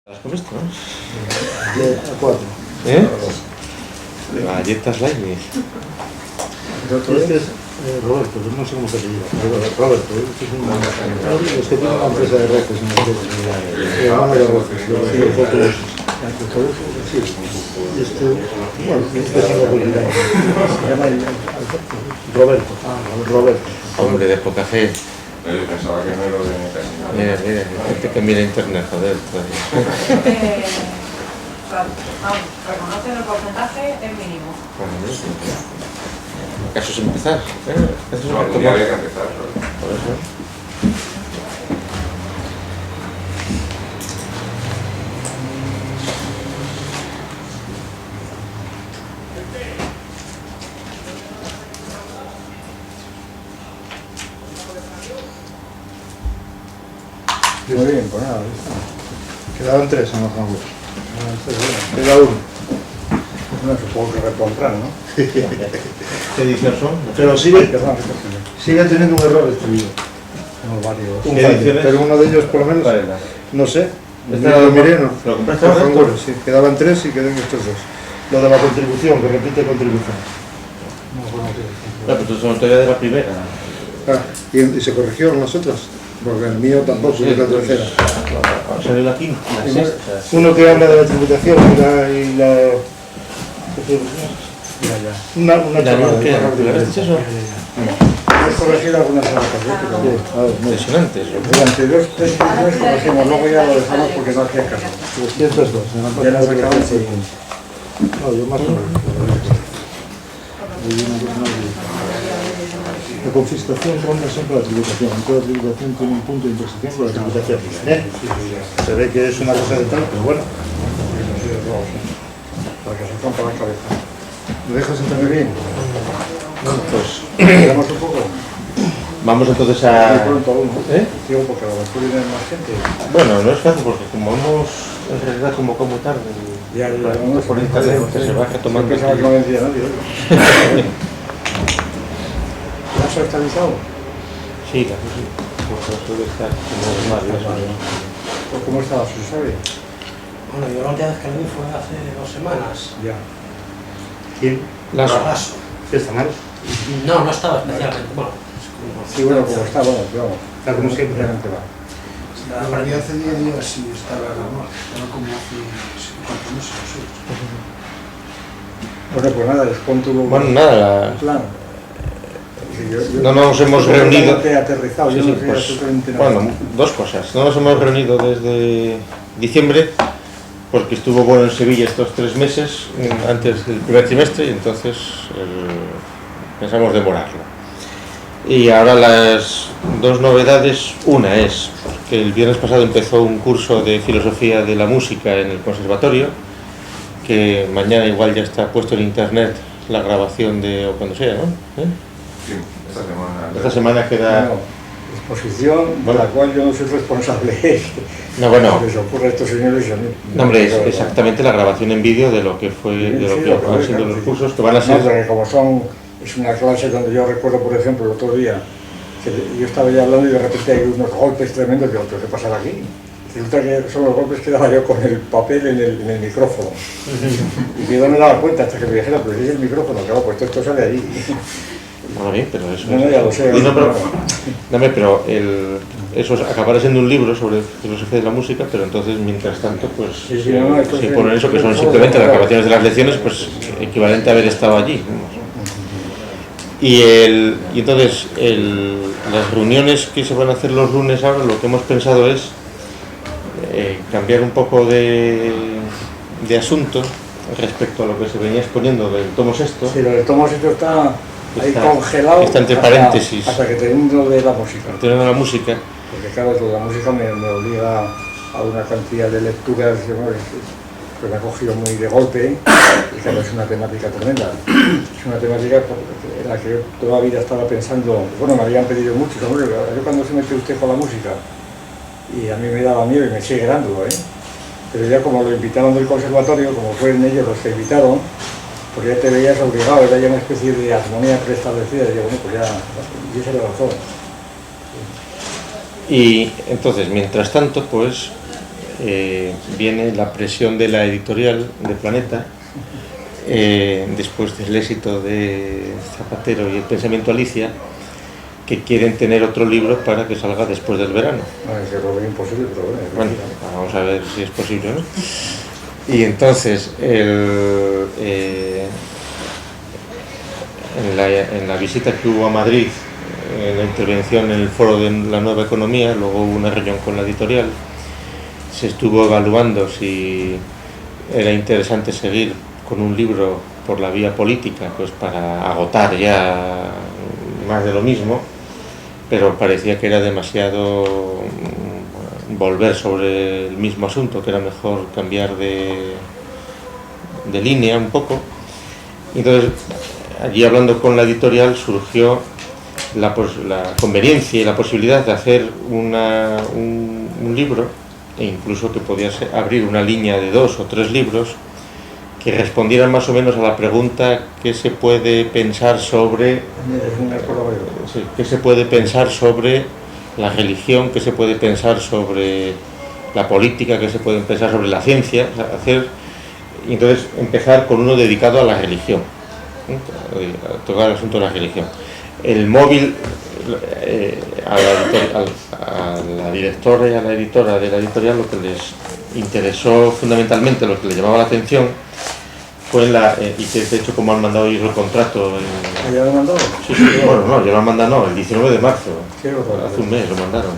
¿Las comiste, no? A 4. Galletas Lainez. Este es Roberto, no sé cómo se llama. Roberto, este es un es que tiene una empresa de reces en el hermano de reces, los autobuses. Sí. Este, bueno, este es algo culinario. Se llama Roberto. Roberto. Hombre de poca fe. Yo pensaba que no era de mi casa. Mira, gente que mira internet, joder. Reconocen el porcentaje es mínimo. ¿Acaso es empezar? Eso es No, algún día había que empezar. Por eso. Muy bien, pues nada, quedaban 3 en los jambos. Queda 1. No, supongo que repondrán, ¿no? ¿Qué ediciones son? Pero sigue teniendo un error este vídeo. Tengo varios. Un ¿Qué fallo, ediciones? pero uno de ellos por lo menos, no sé. Lo miré, ¿no? ¿Lo compraste Los ahora? canguros, sí. Quedaban 3 y quedan estos 2. Lo de la contribución, que repite contribución. No, bueno, No, pero tú son todavía de la primera. Ah, y se corrigieron las otras, porque el mío tampoco es la tercera. Salió la quinta, la sexta. Uno que habla de la tributación y la una ¿La chorrada, qué? una ¿La ves eso? he corregido algunas cosas, pero Sí, a ver, mira, Impresionante eso. durante 2 3 ediciones corregimos, luego ya lo dejamos porque no hacía caso. 302, en la Ya página las acabamos de- y... No, yo más o menos. La confiscación ronda siempre la tributación. Toda tributación tiene un punto de intersección con la tributación. Se ve que es una cosa de tal, pero bueno. Para que se rompa la cabeza. ¿Me dejas entender bien? Pues ¿Quedamos un poco? vamos entonces Muy a... pronto aún, ¿no? ¿Eh? Digo, porque a lo mejor viene más gente. Bueno, no es fácil porque como hemos en realidad convocado muy tarde Ya, por internet, que se va retomando. Yo pensaba que no vendría nadie hoy. ¿Ya se ha estabilizado? Sí, claro, sí. Porque suele estar como más Pues, ¿cómo estaba? ¿Se sabe? Bueno, yo la última vez que lo vi fue hace 2 semanas. Ya. ¿Quién? Lasso. ¿Qué está mal? No estaba especialmente. Bueno, es como... Sí, bueno, como está, bueno, pero vamos. Está como siempre. Realmente va. Para mí hace 10 días sí estaba normal. Estaba como hace 4 meses o 6. Bueno, pues nada, después tuvo Bueno, nada, plan. no nos hemos reunido. Aterrizado, Sí, yo sí, no sé pues, absolutamente nada. bueno, dos cosas. No nos hemos reunido desde diciembre porque estuvo bueno en Sevilla estos 3 meses antes del primer trimestre y entonces pensamos demorarlo. Y ahora las dos novedades, una es que el viernes pasado empezó un curso de filosofía de la música en el conservatorio, que mañana igual ya está puesto en internet la grabación de, o cuando sea, ¿no? Sí, esta semana. Esta semana queda... Bueno, exposición de Bueno. la cual yo no soy responsable. No, bueno, Les ocurre a estos señores y a mí. no, hombre, es Pero, exactamente la grabación en vídeo de lo que fue, de lo Sí, que lo que van ves, siendo claro, los sí. cursos, que van a No, ser... porque como son, es una clase donde yo recuerdo, por ejemplo, el otro día, que yo estaba ya hablando y de repente hay unos golpes tremendos, digo, ¿pero qué pasará aquí? Resulta que son los golpes que daba yo con el papel en el micrófono. Y yo no me daba cuenta hasta que me dijeron, pero si es el micrófono, claro, pues esto sale allí. Bueno, bien, pero eso No, ya lo sé. Y no, pero, no, hombre, pero eso acabará siendo un libro sobre filosofía de la música, pero entonces, mientras tanto, pues Sí, sí, no, esto si sí. ponen eso, que son simplemente las grabaciones de las lecciones, pues equivalente a haber estado allí. Vamos. Y entonces, las reuniones que se van a hacer los lunes ahora, lo que hemos pensado es cambiar un poco de asunto respecto a lo que se venía exponiendo del tomo sexto. Sí, lo del tomo sitio está ahí Está- congelado. está entre hasta- paréntesis. Hasta que termino de la música. Teniendo la música, Porque claro, lo de la música me obliga a una cantidad de lecturas que me ha cogido muy de golpe y claro, es una temática tremenda. Es una temática en la que yo toda la vida estaba pensando, bueno, me habían pedido mucho, hombre, yo cuando se mete usted con la música y a mí me daba miedo y me sigue dándolo, pero ya como lo invitaron del conservatorio, como fueron ellos los que invitaron, pues ya te veías obligado, era ya una especie de armonía preestablecida, y digo, bueno, pues ya, y esa es la razón. y entonces, mientras tanto, pues viene la presión de la editorial de Planeta, después del éxito de Zapatero y el pensamiento Alicia, que quieren tener otro libro para que salga después del verano. Es que lo veo imposible, pero bueno, vamos a ver si es posible, ¿no? Y entonces, en la visita que hubo a Madrid, en la intervención en el foro de la nueva economía, luego hubo una reunión con la editorial, se estuvo evaluando si era interesante seguir con un libro por la vía política, pues para agotar ya más de lo mismo, pero parecía que era demasiado volver sobre el mismo asunto, que era mejor cambiar de línea un poco. Entonces, allí hablando con la editorial surgió la conveniencia y la posibilidad de hacer un libro, e incluso que podía abrir una línea de 2 o 3 libros que respondieran más o menos a la pregunta ¿qué se puede pensar sobre la religión, qué se puede pensar sobre la política, qué se puede pensar sobre la ciencia? Y entonces empezar con uno dedicado a la religión, a tocar el asunto de la religión. El móvil a la directora y a la editora de la editorial, lo que les interesó fundamentalmente, lo que les llamaba la atención fue y que de hecho como han mandado ellos el contrato ¿Ya lo han mandado? Sí, bueno, no, ya lo han mandado, el 19 de marzo, hace un mes lo mandaron.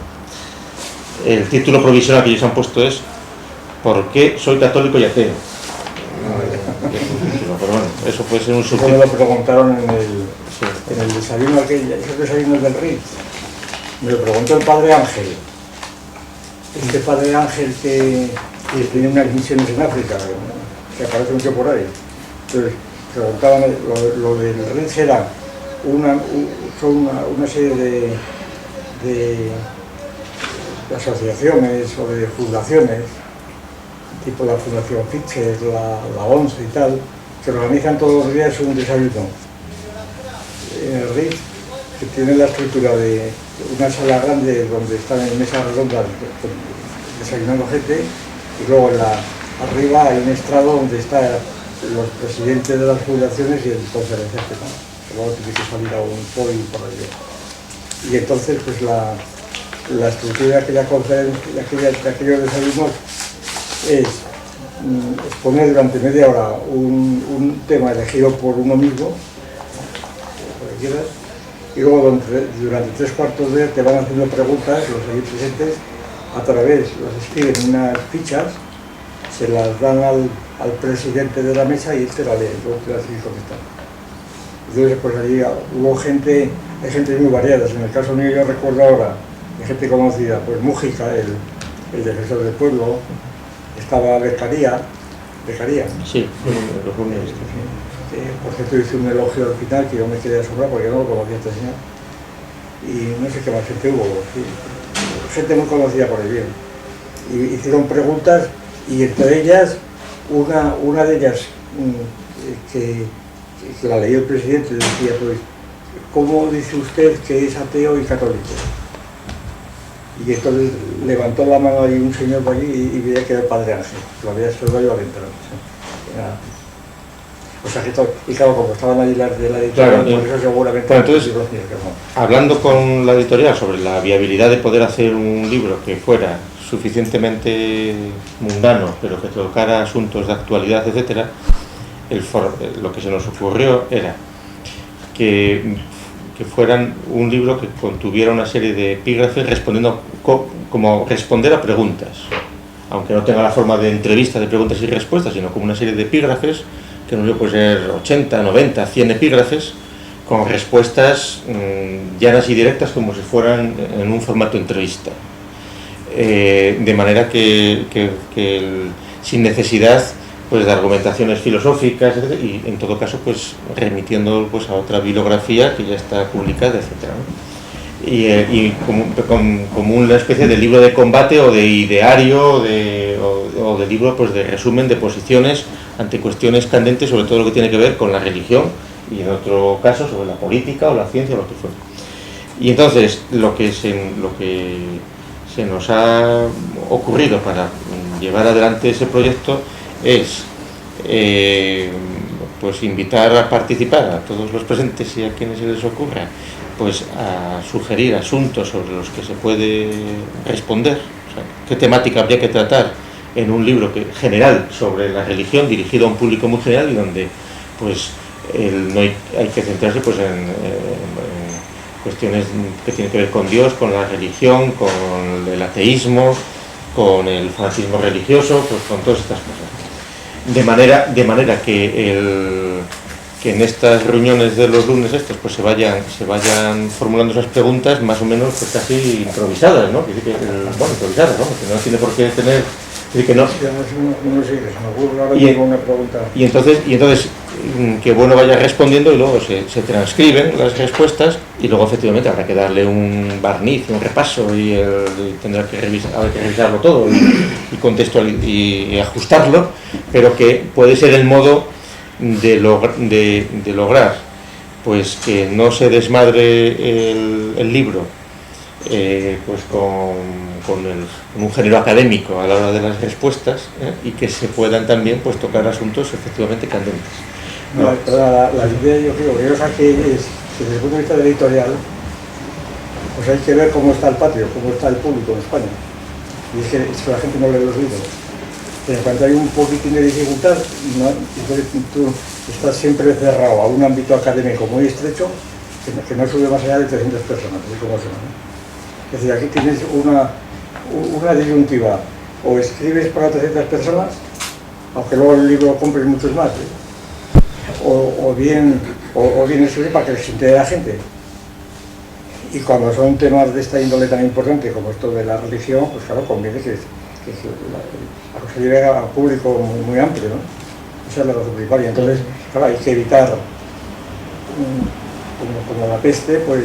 El título provisional que ellos han puesto es ¿por qué soy católico y ateo? Pero bueno, eso puede ser un subtítulo. Me lo preguntaron en el desayuno esos desayunos del Ritz. Me lo preguntó el padre Ángel. Este padre Ángel que tiene unas misiones en África, que aparece mucho por ahí. Entonces, preguntaban, lo del Ritz era una serie de asociaciones o de fundaciones, tipo la Fundación Fitches, la ONCE y tal, que organizan todos los días un desayuno. En el Ritz, que tiene la estructura de una sala grande donde están en mesas redondas desayunando gente, y luego arriba hay un estrado donde están los presidentes de las fundaciones y el conferenciante, ¿no? Luego tiene que salir a un podio por allí. Y entonces, pues la estructura de aquella conferencia, de aquellos desayunos, es exponer durante media hora un tema elegido por uno mismo, lo que quieras, y luego durante 3/4 de hora te van haciendo preguntas, los allí presentes, a través, los escriben en unas fichas, se las dan al presidente de la mesa y él te la lee, luego te la sigue contestando. Entonces, pues allí hay gente muy variada. En el caso mío, yo recuerdo ahora, hay gente conocida, pues Mújica, el defensor del pueblo, estaba Beccaria. Sí, lo comunista. Por cierto, hice un elogio al final que yo me quedé asombrado porque no lo conocía este señor. Y no sé qué más gente hubo, sí. Gente muy conocida por el bien. Y hicieron preguntas y entre ellas, una de ellas que la leyó el presidente, decía, pues, ¿cómo dice usted que es ateo y católico? Y entonces levantó la mano ahí un señor por allí y veía que era el padre Ángel, lo había observado yo adentro. O sea que todo, y claro, como estaban allí las de la editorial, claro, por eso seguramente... Bueno, entonces, hablando con la editorial sobre la viabilidad de poder hacer un libro que fuera suficientemente mundano, pero que tocara asuntos de actualidad, etcétera, lo que se nos ocurrió era que fueran un libro que contuviera una serie de epígrafes respondiendo como responder a preguntas, aunque no tenga la forma de entrevista de preguntas y respuestas, sino como una serie de epígrafes que no puede ser 80, 90, 100 epígrafes con respuestas llanas y directas como si fueran en un formato entrevista, de manera que sin necesidad pues de argumentaciones filosóficas, etc., y en todo caso pues remitiendo pues a otra bibliografía que ya está publicada, etcétera, ¿no? Y como una especie de libro de combate o de ideario o de libro pues de resumen de posiciones ante cuestiones candentes, sobre todo lo que tiene que ver con la religión y en otro caso sobre la política o la ciencia o lo que fuera. Y entonces lo que se nos ha ocurrido para llevar adelante ese proyecto es pues invitar a participar a todos los presentes y a quienes se les ocurra, pues a sugerir asuntos sobre los que se puede responder, o sea, qué temática habría que tratar en un libro general sobre la religión, dirigido a un público muy general y donde pues no hay que centrarse pues en cuestiones que tienen que ver con Dios, con la religión, con el ateísmo, con el fanatismo religioso, pues con todas estas cosas. De manera que en estas reuniones de los lunes pues se vayan formulando esas preguntas más o menos pues casi improvisadas, ¿no? Improvisadas, ¿no? Que no tiene por qué tener... Que no. No sé, se me ocurre ahora mismo una pregunta. Y entonces que bueno vaya respondiendo y luego se transcriben las respuestas y luego efectivamente habrá que darle un barniz, un repaso y tendrá que revisarlo todo y contextualizar y ajustarlo, pero que puede ser el modo de lograr pues que no se desmadre el libro pues con un género académico a la hora de las respuestas, y que se puedan también pues tocar asuntos efectivamente candentes. No, la idea yo creo que es que desde el punto de vista del editorial pues hay que ver cómo está el patio, cómo está el público en España, y es que la gente no lee los libros, pero cuando hay un poquitín de dificultad tú estás siempre cerrado a un ámbito académico muy estrecho que no sube más allá de 300 personas, así como se llama. Es decir, aquí tienes una disyuntiva: o escribes para 300 personas, aunque luego el libro compres muchos más, o bien escribir para que les entere la gente. Y cuando son temas de esta índole tan importante como esto de la religión, pues claro, conviene que la cosa llegue a un público muy amplio, ¿no? Esa es la razón principal. Y entonces, claro, hay que evitar, como la peste, pues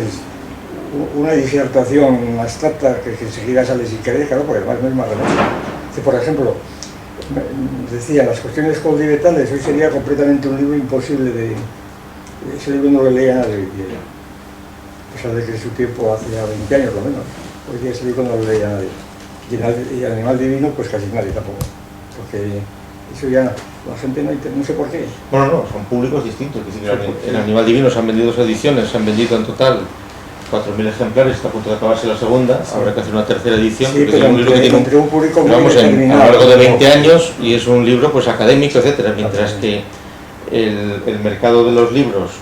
una disertación abstracta que enseguida sale sin querer, claro, porque además no es más remedio. Por ejemplo, decía, las cuestiones codivetales, hoy sería completamente un libro imposible ese libro no lo leía nadie hoy día, a pesar de que su tiempo hace ya 20 años lo menos, hoy día ese libro no lo leía nadie, y el Animal Divino pues casi nadie tampoco, porque eso ya la gente no sé por qué. Bueno, no, son públicos distintos. En Animal Divino se han vendido 2 ediciones, se han vendido en total 4.000 ejemplares, está a punto de acabarse la segunda, sí. Habrá que hacer una tercera edición, sí, pero es un libro que tiene un público muy a lo largo de 20 años y es un libro pues académico, etcétera, mientras que el mercado de los libros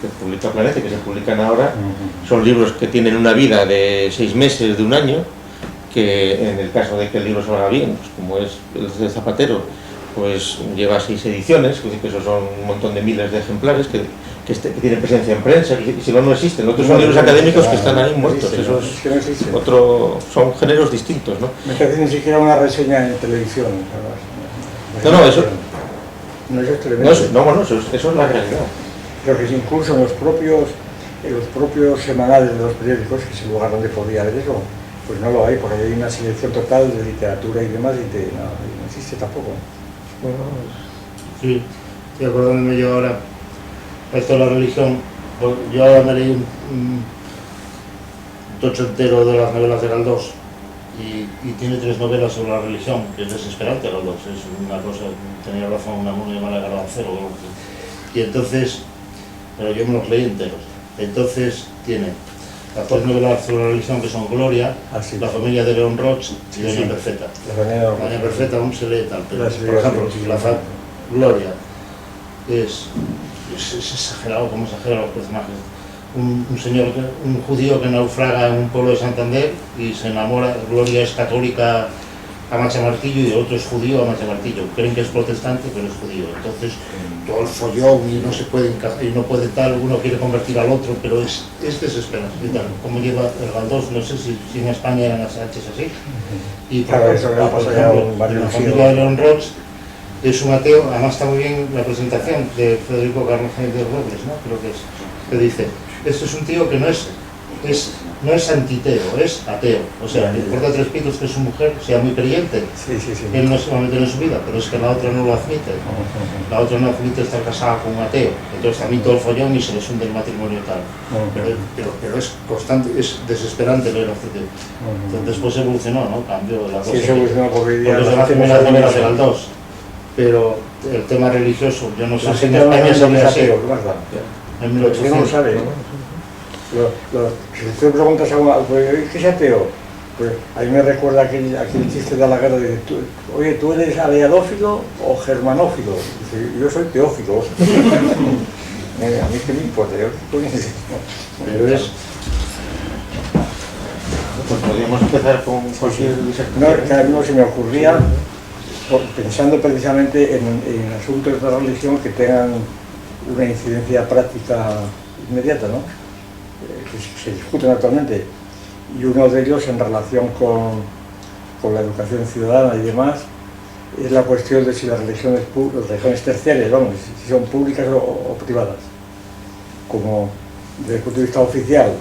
que publica Planeta, que se publican ahora, son libros que tienen una vida de 6 meses, de un año, que en el caso de que el libro salga bien, pues como es el de Zapatero, pues lleva 6 ediciones, es decir, que esos son un montón de miles de ejemplares que tienen presencia en prensa, y si no existen. Otros son libros académicos que están ahí muertos, esos son géneros distintos, ¿no? No te hace ni siquiera una reseña en televisión, ¿sabes? No, eso... No, eso es tremendo. Eso es la realidad. Pero que incluso en los propios semanales de los periódicos, que es el lugar donde podría haber eso, pues no lo hay, porque hay una selección total de literatura y demás, y no existe tampoco. Bueno, sí, estoy acordándome yo ahora, esto de la religión, yo ahora me leí un tocho entero de las novelas de Galdós, y tiene 3 novelas sobre la religión, que es desesperante Galdós, es una cosa, tenía razón, una muy mala Garbancero, y entonces, pero yo me los leí enteros, entonces tiene las 3 novelas sobre la religión que son Gloria, La familia de León Roch y Doña Perfeta. Doña Perfeta aún se lee tal, pero por ejemplo, Gloria es exagerado, como exageran los personajes. Un judío que naufraga en un pueblo de Santander y se enamora. Gloria es católica a machamartillo y el otro es judío a machamartillo. Creen que es protestante, pero es judío. Entonces, todo el follón y no se puede encajar, y no puede tal, uno quiere convertir al otro, pero es desesperante. Como lleva el Galdós, no sé si en España eran las H así. Y claro, eso me ha pasado ya en la familia de León Roch es un ateo, además está muy bien la presentación de Federico Carvajal de Robles, ¿no? Creo que es, que dice, este es un tío que no es no es antiteo, es ateo. O sea, le importa tres pitos que su mujer sea muy creyente. Sí, sí, sí. Él no se va a meter en su vida, pero es que la otra no lo admite. La otra no admite estar casada con un ateo. Entonces también todo el follón y se les hunde el matrimonio y tal. Pero es constante, es desesperante leer a este tío. Entonces después evolucionó, ¿no? Cambió la cosa. Sí, eso evolucionó porque hoy día Porque se la hace gente una no sabe novela eso. de las dos. Pero el tema religioso, yo no sé La si en gente no España sabe sería así. ateo, ¿verdad? En Porque no 1800. sabe. Si tú preguntas a uno, ¿qué es ateo? Pues a mí me recuerda aquel chiste de la guerra de, oye, ¿tú eres aleadófilo o germanófilo? Dice, yo soy teófilo. A mí qué me importa, Pero es... Pues podríamos empezar con cualquier No, que a mí no se me ocurría, pensando precisamente en asuntos de religión que tengan una incidencia práctica inmediata, ¿no? Que se discuten actualmente. Y uno de ellos, en relación con la educación ciudadana y demás, es la cuestión de si las religiones terciarias, vamos, si son públicas o privadas. Como desde el punto de vista oficial,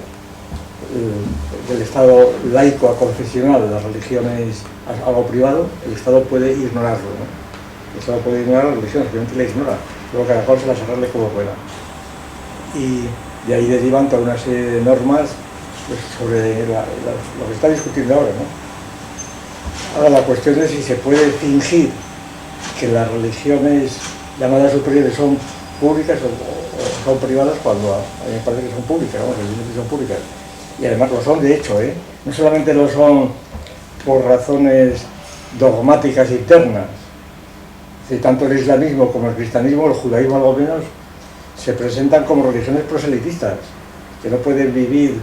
del Estado laico a confesional de las religiones a lo privado, el Estado puede ignorarlo, ¿no? El Estado puede ignorar la religión, simplemente la ignora, luego cada cual se las arregle como pueda. Y de ahí derivan toda una serie de normas pues, sobre lo que se está discutiendo ahora, ¿no? Ahora la cuestión es si se puede fingir que las religiones llamadas superiores son públicas o son privadas, cuando a mí me parece que son públicas, vamos, evidentemente son públicas. Y además lo son de hecho, no solamente lo son por razones dogmáticas internas, tanto el islamismo como el cristianismo, el judaísmo algo menos, se presentan como religiones proselitistas, que no pueden vivir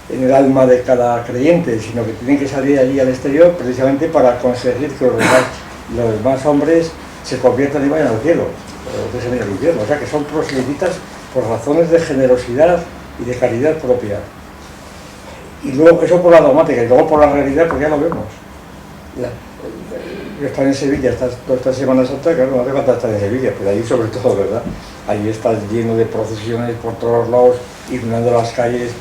en el alma de cada creyente, sino que tienen que salir allí al exterior precisamente para conseguir que los demás hombres se conviertan y vayan al cielo, o deseen ir al infierno. O sea que son proselitistas por razones de generosidad y de caridad propia. Y luego, eso por la dogmática, y luego por la realidad, porque ya lo vemos. Yo estaba en Sevilla toda esta Semana Santa, claro, no hace falta estar en Sevilla, pero allí sobre todo, ¿verdad? Allí está lleno de procesiones por todos lados, iluminando las calles,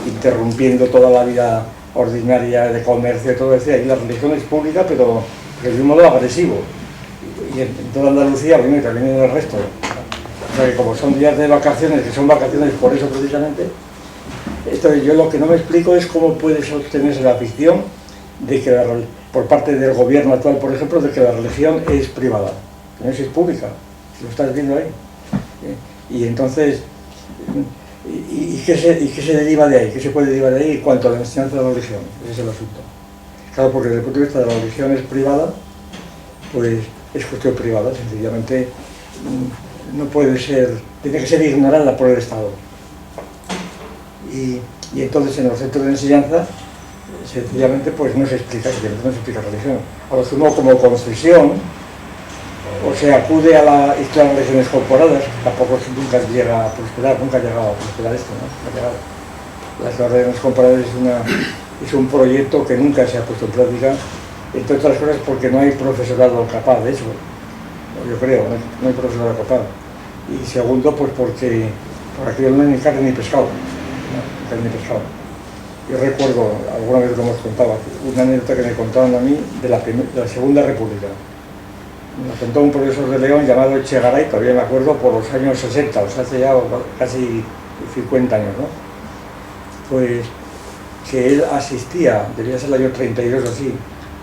interrumpiendo toda la vida ordinaria de comercio y todo eso. Ahí la religión es pública, pero de un modo agresivo. Y en toda Andalucía, bueno, y también en el resto. O sea que como son días de vacaciones, que son vacaciones por eso precisamente, entonces yo lo que no me explico es cómo puede sostenerse la ficción de que por parte del gobierno actual, por ejemplo, de que la religión es privada, que no es pública, si lo estás viendo ahí. Y entonces, ¿y qué se deriva de ahí? ¿Qué se puede derivar de ahí en cuanto a la enseñanza de la religión? Ese es el asunto. Claro, porque desde el punto de vista de la religión es privada, pues es cuestión privada, sencillamente no puede ser, tiene que ser ignorada por el Estado. Y entonces en los centros de enseñanza sencillamente pues no se explica, religión. A lo sumo como concesión, o se acude a las religiones corporadas, tampoco nunca llega a prosperar, nunca ha llegado a prosperar esto, ¿no? No ha llegado. Las religiones corporadas es un proyecto que nunca se ha puesto en práctica, entre otras cosas porque no hay profesorado capaz de eso, yo creo, no hay profesorado capaz. Y segundo, pues porque por aquí no hay ni carne ni pescado. Yo recuerdo, alguna vez lo hemos contado, una anécdota que me contaron a mí de la Segunda República. Me la contó un profesor de León llamado Echegaray, todavía me acuerdo, por los años 60, o sea, hace ya casi 50 años, ¿no? Pues que él asistía, debía ser el año 32 o así,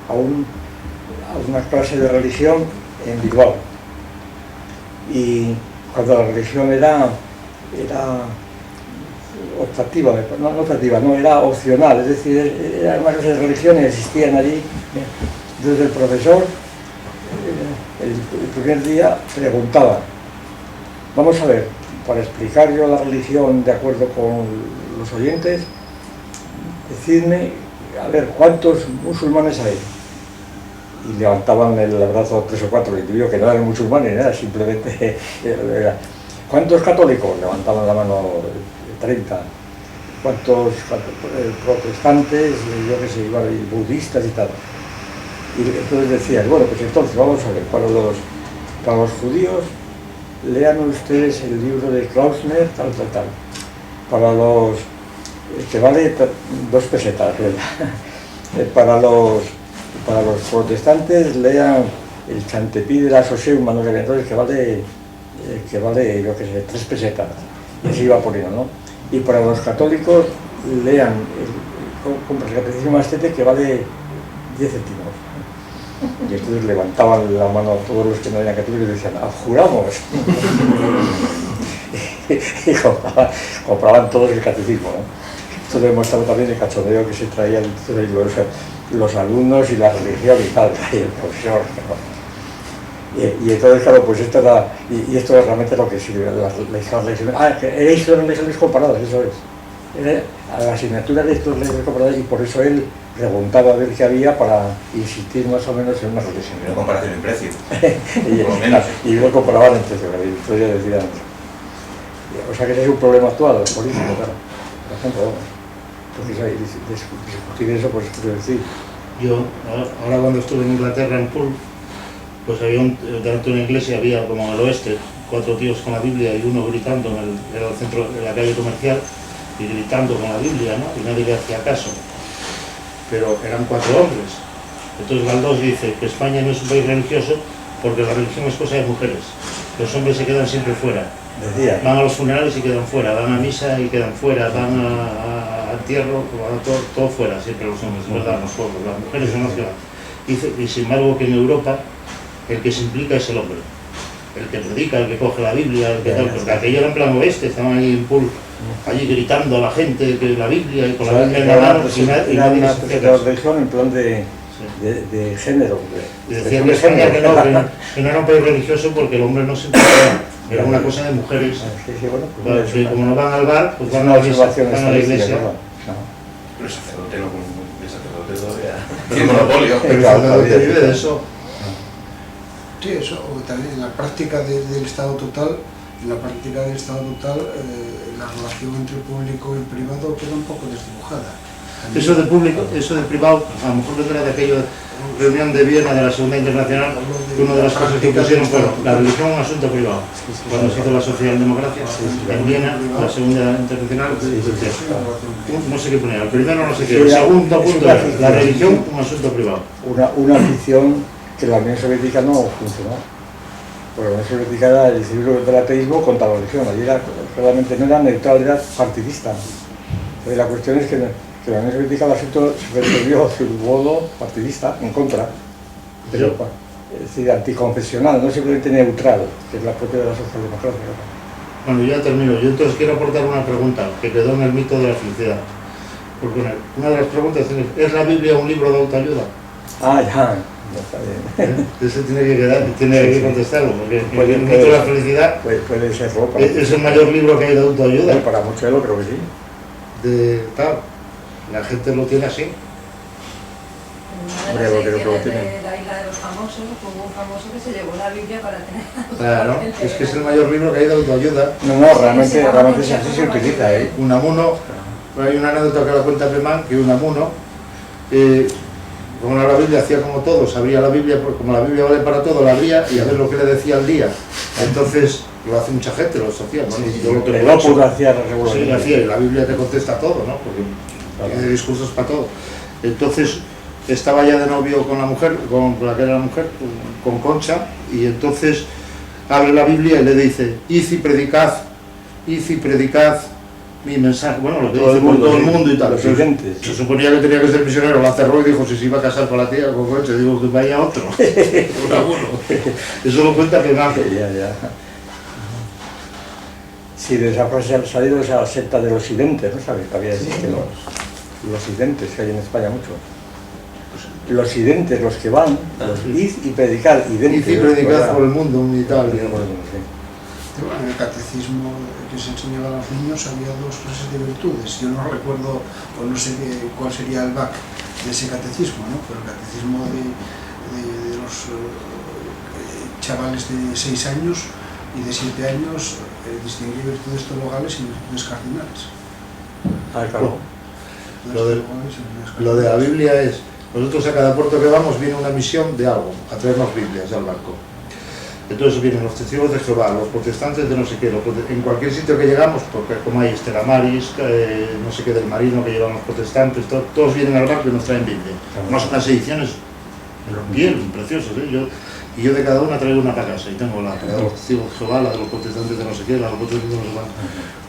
a una clase de religión en Bilbao. Y cuando la religión era optativa, no, era opcional, es decir, era una clase de religión y existían allí. Desde el profesor, el primer día preguntaba, vamos a ver, para explicar yo la religión de acuerdo con los oyentes, decidme, a ver, ¿cuántos musulmanes hay? Y levantaban el brazo 3 o 4, y digo que no eran musulmanes, era simplemente, ¿cuántos católicos? Levantaban la mano 30. ¿Cuántos protestantes, yo qué sé, budistas y tal? Y entonces decían, bueno, pues entonces vamos a ver, para los judíos, lean ustedes el libro de Klausner, tal. Para los que vale 2 pesetas. Para los protestantes lean el Chantepí de la Soseu Manuel de Benítez, que vale, yo qué sé, 3 pesetas. Y así iba poniendo, ¿no? Y para los católicos lean el Catecismo Astete, que vale 10 céntimos. Y entonces levantaban la mano a todos los que no eran católicos y decían, ¡juramos! Y compraban todos el catecismo, ¿no? Esto demostraba también el cachondeo que se traía entre los alumnos y la religión y tal, y el profesor, ¿no? Y entonces, claro, pues esto era, y esto es realmente lo que sirve, las lecciones. Erais las lecciones comparadas, eso es. Era a la asignatura de estas lecciones comparadas, y por eso él preguntaba a ver qué había para insistir más o menos en una reflexión. Una comparación en precio. Por lo menos. Y lo comparaban en precio, la historia decía antes. O sea que ese es un problema actual, político, claro. Por ejemplo, entonces discutir eso, pues quiero decir. Yo, ahora cuando estuve en Inglaterra, en Poole, pues había delante de una iglesia, había como en el oeste, 4 tíos con la Biblia y uno gritando en el centro de la calle comercial y gritando con la Biblia, ¿no? Y nadie le hacía caso. Pero eran 4 hombres. Entonces Galdós dice que España no es un país religioso porque la religión es cosa de mujeres. Los hombres se quedan siempre fuera. Van a los funerales y quedan fuera, van a misa y quedan fuera, van a entierro, todo fuera, siempre los hombres, ¿verdad? Los pueblos, las mujeres son las que van. Dice, y sin embargo que en Europa el que se implica es el hombre, el que predica, el que coge la Biblia, el que tal, porque aquello era en plan oeste, estaban ahí en Poole, allí gritando a la gente que la Biblia y con la Biblia en la mano, y nadie una se hacía caso. religión en plan de género. Y decían que España que no era un país religioso porque el hombre no se implicaba, era una cosa de mujeres. Sí, bueno, Claro, que como no van al bar, pues van una a la iglesia. observación Van a la iglesia. Pero el sacerdote todavía tiene monopolio. Pero el sacerdote vive de eso. Sí, eso, o también en la práctica del Estado total, la relación entre público y privado queda un poco desdibujada. Eso de público, eso de privado, a lo mejor vendrá de aquella reunión de Viena de la Segunda Internacional, que una de las cosas que pusieron fue la religión es un asunto privado. Cuando se hizo la socialdemocracia en Viena, la Segunda Internacional, no sé qué poner, el primero no sé qué, el segundo punto es la religión un asunto privado. Una afición que la Unión Soviética no funcionó. Porque la Unión Soviética era el círculo del ateísmo contra la religión, allí realmente no era neutral, era partidista. Entonces, la cuestión es que la Unión Soviética el asunto se resolvió de un modo partidista, en contra, pero es decir, anticonfesional, no simplemente neutral, que es la propia de la socialdemocracia. Bueno, ya termino. Yo entonces quiero aportar una pregunta que quedó en el mito de la felicidad. Porque una de las preguntas es ¿la Biblia un libro de autoayuda? Ya está bien. Eso tiene que quedar, tiene que contestarlo, porque Puede el mito de la felicidad puede serlo. es el mayor libro que hay de autoayuda. Para muchos yo creo que sí. La gente lo tiene así. Una de Hombre, las lo que ediciones tiene. de la isla de los famosos, hubo un famoso que se llevó la Biblia para tener. Claro, es que es el mayor libro que hay de autoayuda. No, realmente así se utiliza, Unamuno, hay una anécdota que la cuenta Pemán, que Unamuno, como la Biblia hacía como todo, sabría la Biblia, pues como la Biblia vale para todo, la abría y a ver lo que le decía al día. Entonces, lo hace mucha gente, lo hacía, ¿no? Yo lo el ópus hacía la Sí, revolución. hacía, y la Biblia te contesta todo, ¿no? Porque tiene discursos para todo. Entonces, estaba ya de novio con la mujer, con la que era la mujer, con Concha, y entonces abre la Biblia y le dice, id y predicad mi mensaje, bueno, lo que dice por todo el mundo y tal. Los oyentes. Se suponía que tenía que ser misionero, la cerró y dijo si se iba a casar con la tía, con Concha, digo que vaya otro. Eso lo cuenta Pemán. Ya. Sí, de esa frase han salido esa secta de los identes, ¿no sabes? Todavía existen los identes, que hay en España mucho. Los identes, los que van, id y predicar, identes. Id y predicad por el mundo y tal. En el catecismo que se enseñaba a los niños había 2 clases de virtudes. Yo no recuerdo, o no sé cuál sería el back de ese catecismo, ¿no? Pero el catecismo de los chavales de 6 años y de 7 años distinguir virtudes teologales y virtudes cardinales. Claro. Lo de la Biblia es, nosotros a cada puerto que vamos viene una misión de algo, a traernos Biblias al barco. Entonces vienen los testigos de Jehová, los protestantes de no sé qué, en cualquier sitio que llegamos, porque como hay Estela Maris, no sé qué del Marino que llevan los protestantes, todos vienen al barco y nos traen Biblia. No son las ediciones bien preciosas, y yo de cada una traigo una para casa, y tengo la de los testigos de Jehová, la de los protestantes de no sé qué, la de los protestantes de no sé cuánto.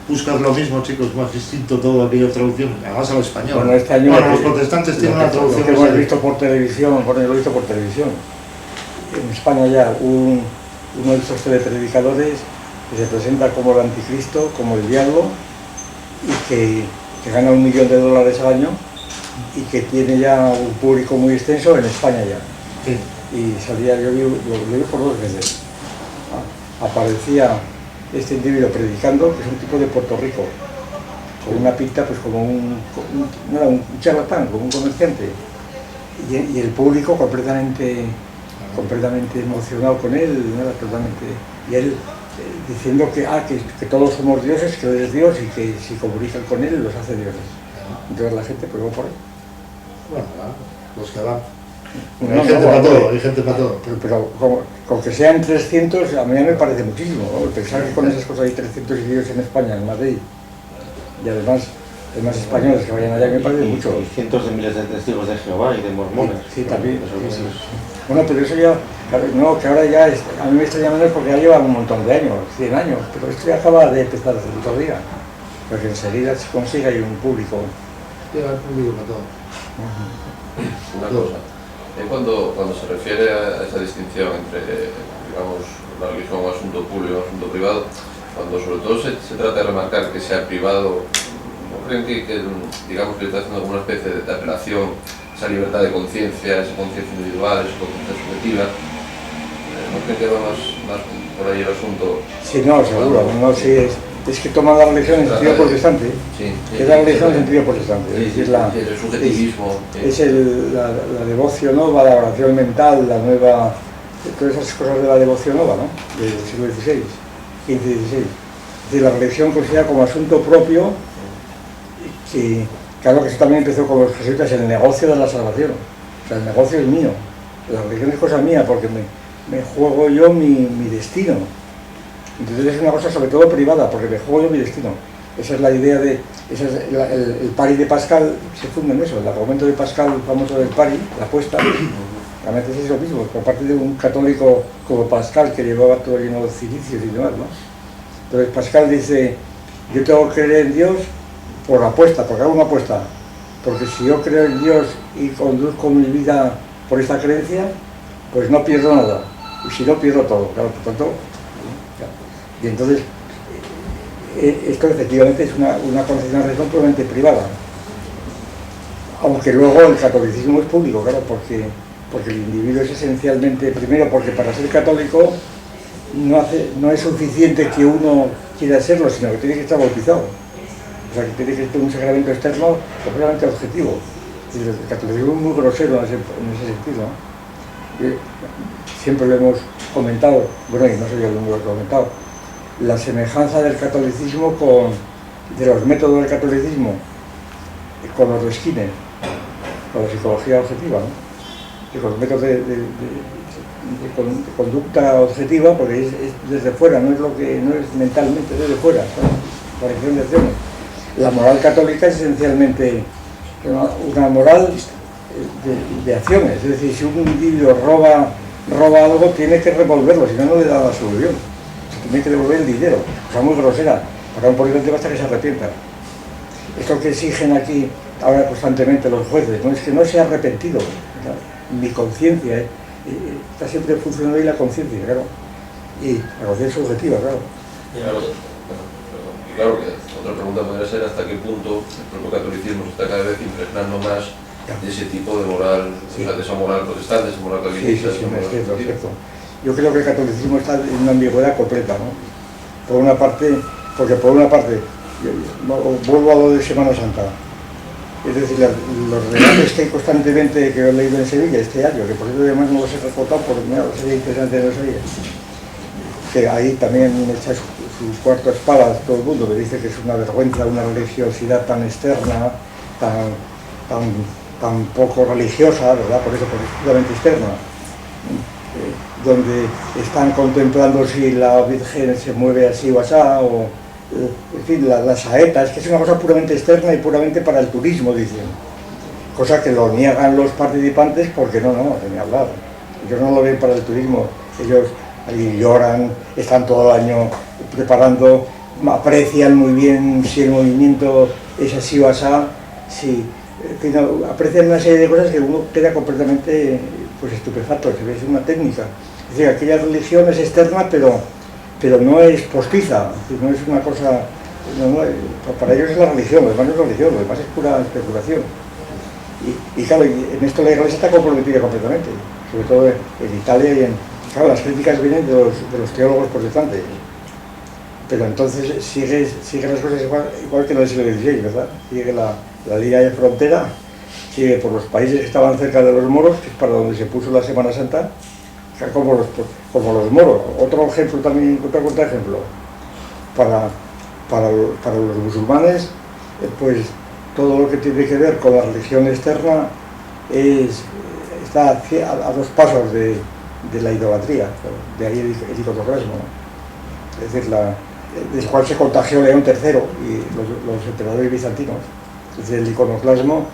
Buscas lo mismo, chicos, más distinto todo aquella traducción, hagas al español. Bueno, este año los protestantes tienen una traducción. Lo hemos visto por televisión, lo he visto por televisión. En España ya uno de estos telepredicadores que se presenta como el anticristo, como el diablo, y que gana $1 millón al año y que tiene ya un público muy extenso en España ya. Sí. Y salía, lo vi por 2 veces. Aparecía este individuo predicando, que es un tipo de Puerto Rico, con una pinta pues como no era un charlatán, como un comerciante, y el público completamente emocionado con él, no era totalmente, y él diciendo que todos somos dioses, que él es Dios y que si comunican con él los hace dioses. Entonces la gente pues va por ahí. Bueno, los que van. Hay gente para todo, hay gente para todo. Pero con que sean 300, a mí me parece muchísimo, ¿no? Pensar que con esas cosas hay 300 individuos en España, en Madrid, y además hay más españoles que vayan allá, me parece mucho. Y cientos de miles de testigos de Jehová y de mormones. Sí, también. Eso, Bueno, pero eso ya, no, que ahora ya, a mí me extraña menos porque ya llevan un montón de años, 100 años, pero esto ya acaba de empezar el otro día, porque enseguida se consigue ahí un público. Lleva el público para todo. Una cosa, cuando se refiere a esa distinción entre, digamos, la religión o asunto público o asunto privado, cuando sobre todo se trata de remarcar que sea privado, ¿no creen que digamos, que está haciendo alguna especie de apelación a esa libertad de conciencia, esa conciencia individual, esa conciencia subjetiva? ¿No creen que va más por ahí el asunto? Sí, no, seguro, no, sí, es que toma la religión en sentido protestante, sí, es la religión en sentido protestante, sí, es el subjetivismo. La devoción nova, la oración mental, la nueva, todas esas cosas de la devoción nova, ¿no? Del siglo XVI, XV y XVI. Es decir, la religión considera como asunto propio, que claro que eso también empezó con los jesuitas, el negocio de la salvación. O sea, el negocio es mío, la religión es cosa mía porque me juego yo mi destino. Entonces es una cosa sobre todo privada, porque me juego yo mi destino. Esa es la idea de... el pari de Pascal se funda en eso, el argumento de Pascal, famoso del pari, la apuesta, realmente es eso mismo, por parte de un católico como Pascal, que llevaba todo lleno de cilicios y demás, ¿no? Entonces Pascal dice, yo tengo que creer en Dios por apuesta, porque hago una apuesta, porque si yo creo en Dios y conduzco mi vida por esta creencia, pues no pierdo nada, y si no pierdo todo, claro, por tanto... Y entonces, esto efectivamente es una concepción puramente privada. Aunque luego el catolicismo es público, claro, porque el individuo es esencialmente, primero porque para ser católico no es suficiente que uno quiera serlo, sino que tiene que estar bautizado. O sea, que tiene que ser un sacramento externo completamente objetivo. El catolicismo es muy grosero en ese sentido, ¿no? Siempre lo hemos comentado, bueno, y no soy yo el único que lo he comentado, la semejanza del catolicismo de los métodos del catolicismo con los de Skinner, con la psicología objetiva, ¿no? Y con los métodos de conducta objetiva, porque es desde fuera, no es mentalmente, es desde fuera, ¿no? La religión de acciones. La moral católica es esencialmente una moral de acciones, es decir, si un individuo roba algo, tiene que revolverlo, si no, no le da la solución. Tiene que devolver el dinero, o sea, muy grosera, para un político basta que se arrepienta. Esto que exigen aquí ahora constantemente los jueces, no es que no se ha arrepentido, ¿no? Mi conciencia, está siempre funcionando ahí la conciencia, claro, y la conciencia subjetiva, claro. Y claro que otra pregunta podría ser hasta qué punto el propio catolicismo se está cada vez impregnando más de ese tipo de moral, sí. O sea, de esa moral protestante, esa moral calvinista. Sí, es cierto. Yo creo que el catolicismo está en una ambigüedad completa, ¿no? Por una parte, vuelvo a lo de Semana Santa, es decir, los relatos que hay constantemente, que he leído en Sevilla este año, que por eso además no los he recortado porque sería interesante no sabía, que ahí también echa su cuarto espada todo el mundo, que dice que es una vergüenza, una religiosidad tan externa, tan poco religiosa, ¿verdad? Por eso, puramente externa. donde están contemplando si la Virgen se mueve así o así, o en fin, las saetas, que es una cosa puramente externa y puramente para el turismo, dicen. Cosa que lo niegan los participantes porque no, ni hablar. Ellos no lo ven para el turismo, ellos ahí lloran, están todo el año preparando, aprecian muy bien si el movimiento es así o así, si, en fin, aprecian una serie de cosas que uno queda completamente pues, estupefacto, se ve, es una técnica. Es decir, aquella religión es externa, pero no es postiza, no es una cosa, para ellos es la religión, lo demás no es religión, lo demás es pura especulación. Y claro, en esto la Iglesia está comprometida completamente, sobre todo en Italia y claro, las críticas vienen de los teólogos protestantes, pero entonces sigue las cosas igual que en el siglo XVI, ¿verdad? Sigue la línea de frontera, sigue por los países que estaban cerca de los moros, que es para donde se puso la Semana Santa, como los moros. Otro ejemplo también, otro contraejemplo, para los musulmanes, pues todo lo que tiene que ver con la religión externa está a 2 pasos de la idolatría, de ahí el iconoclasmo, ¿no? Es decir, del cual se contagió León III y los emperadores bizantinos. Es decir, el iconoclasmo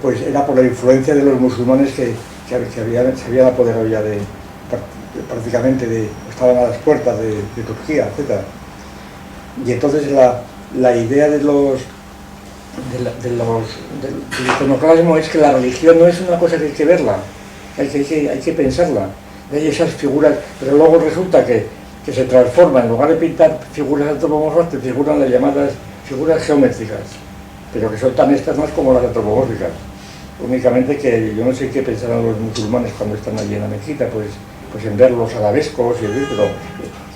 pues era por la influencia de los musulmanes que se habían apoderado ya prácticamente estaban a las puertas de Turquía, etc. Y entonces la idea del iconoclasmo es que la religión no es una cosa que hay que verla, hay que pensarla. Hay esas figuras, pero luego resulta que se transforma, en lugar de pintar figuras antropomorfas, te figuran las llamadas figuras geométricas, pero que son tan externas como las antropomórficas. Únicamente que yo no sé qué pensarán los musulmanes cuando están allí en la mezquita, pues en ver los arabescos,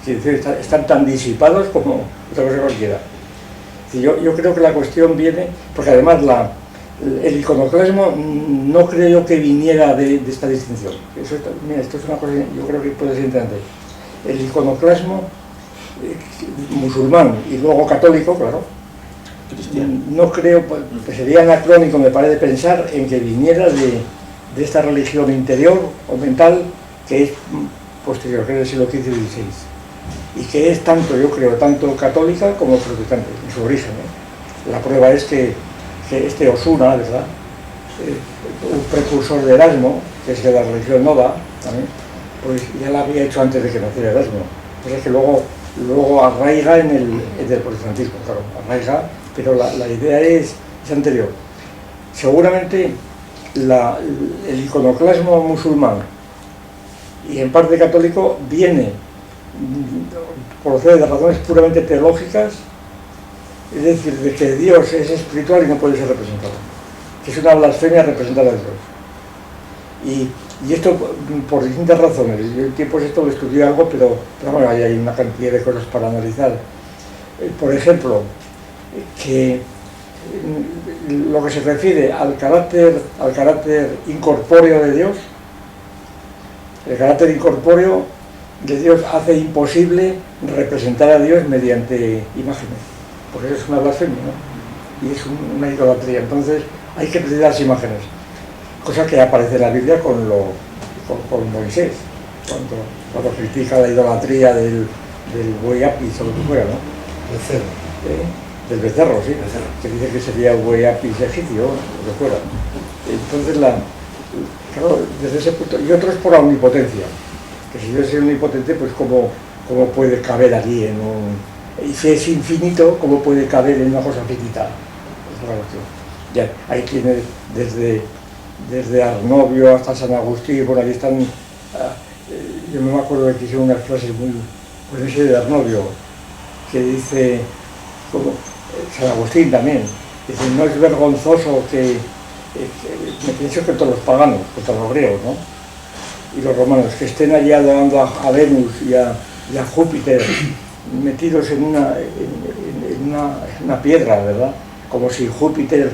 pero están tan disipados como otra cosa cualquiera. Yo creo que la cuestión viene, porque además el iconoclasmo no creo yo que viniera de esta distinción. Mira, esto es una cosa que yo creo que puede ser interesante. El iconoclasmo musulmán y luego católico, claro, no creo, pues sería anacrónico, me parece, pensar en que viniera de esta religión interior o mental que es posterior, que es del siglo XV y XVI, y que es tanto, yo creo, tanto católica como protestante en su origen, ¿no? La prueba es que este Osuna, ¿verdad?, un precursor de Erasmo, que es de la religión nova también, pues ya la había hecho antes de que naciera Erasmo. Pues es que luego arraiga en el protestantismo, claro, arraiga, pero la idea es anterior. Seguramente el iconoclasmo musulmán y en parte católico viene procede de razones puramente teológicas, es decir, de que Dios es espiritual y no puede ser representado, que es una blasfemia representar a Dios. Y esto por distintas razones. Yo en tiempos esto lo estudié algo, pero bueno, hay una cantidad de cosas para analizar. Por ejemplo, que lo que se refiere al carácter incorpóreo de Dios, el carácter incorpóreo de Dios hace imposible representar a Dios mediante imágenes, porque eso es una blasfemia, ¿no? Y es una idolatría. Entonces hay que precisar las imágenes, cosa que aparece en la Biblia con Moisés, cuando critica la idolatría del buey apis o lo que fuera, ¿no? Del becerro, sí, que dice que sería un buey apis egipcio o lo que fuera. Entonces, claro, desde ese punto, y otro es por la omnipotencia, que si yo soy omnipotente, pues cómo puede caber allí en y si es infinito, cómo puede caber en una cosa finita. Es la cuestión. Ya, ahí tiene desde Arnovio hasta San Agustín, por aquí están, yo me acuerdo de que hicieron unas frases muy, pues ese de Arnovio, que dice, como San Agustín también, dice, no es vergonzoso que me pienso que todos los paganos, contra los griegos, ¿no?, y los romanos, que estén allí adorando a Venus y a Júpiter, metidos en una piedra, ¿verdad?, como si Júpiter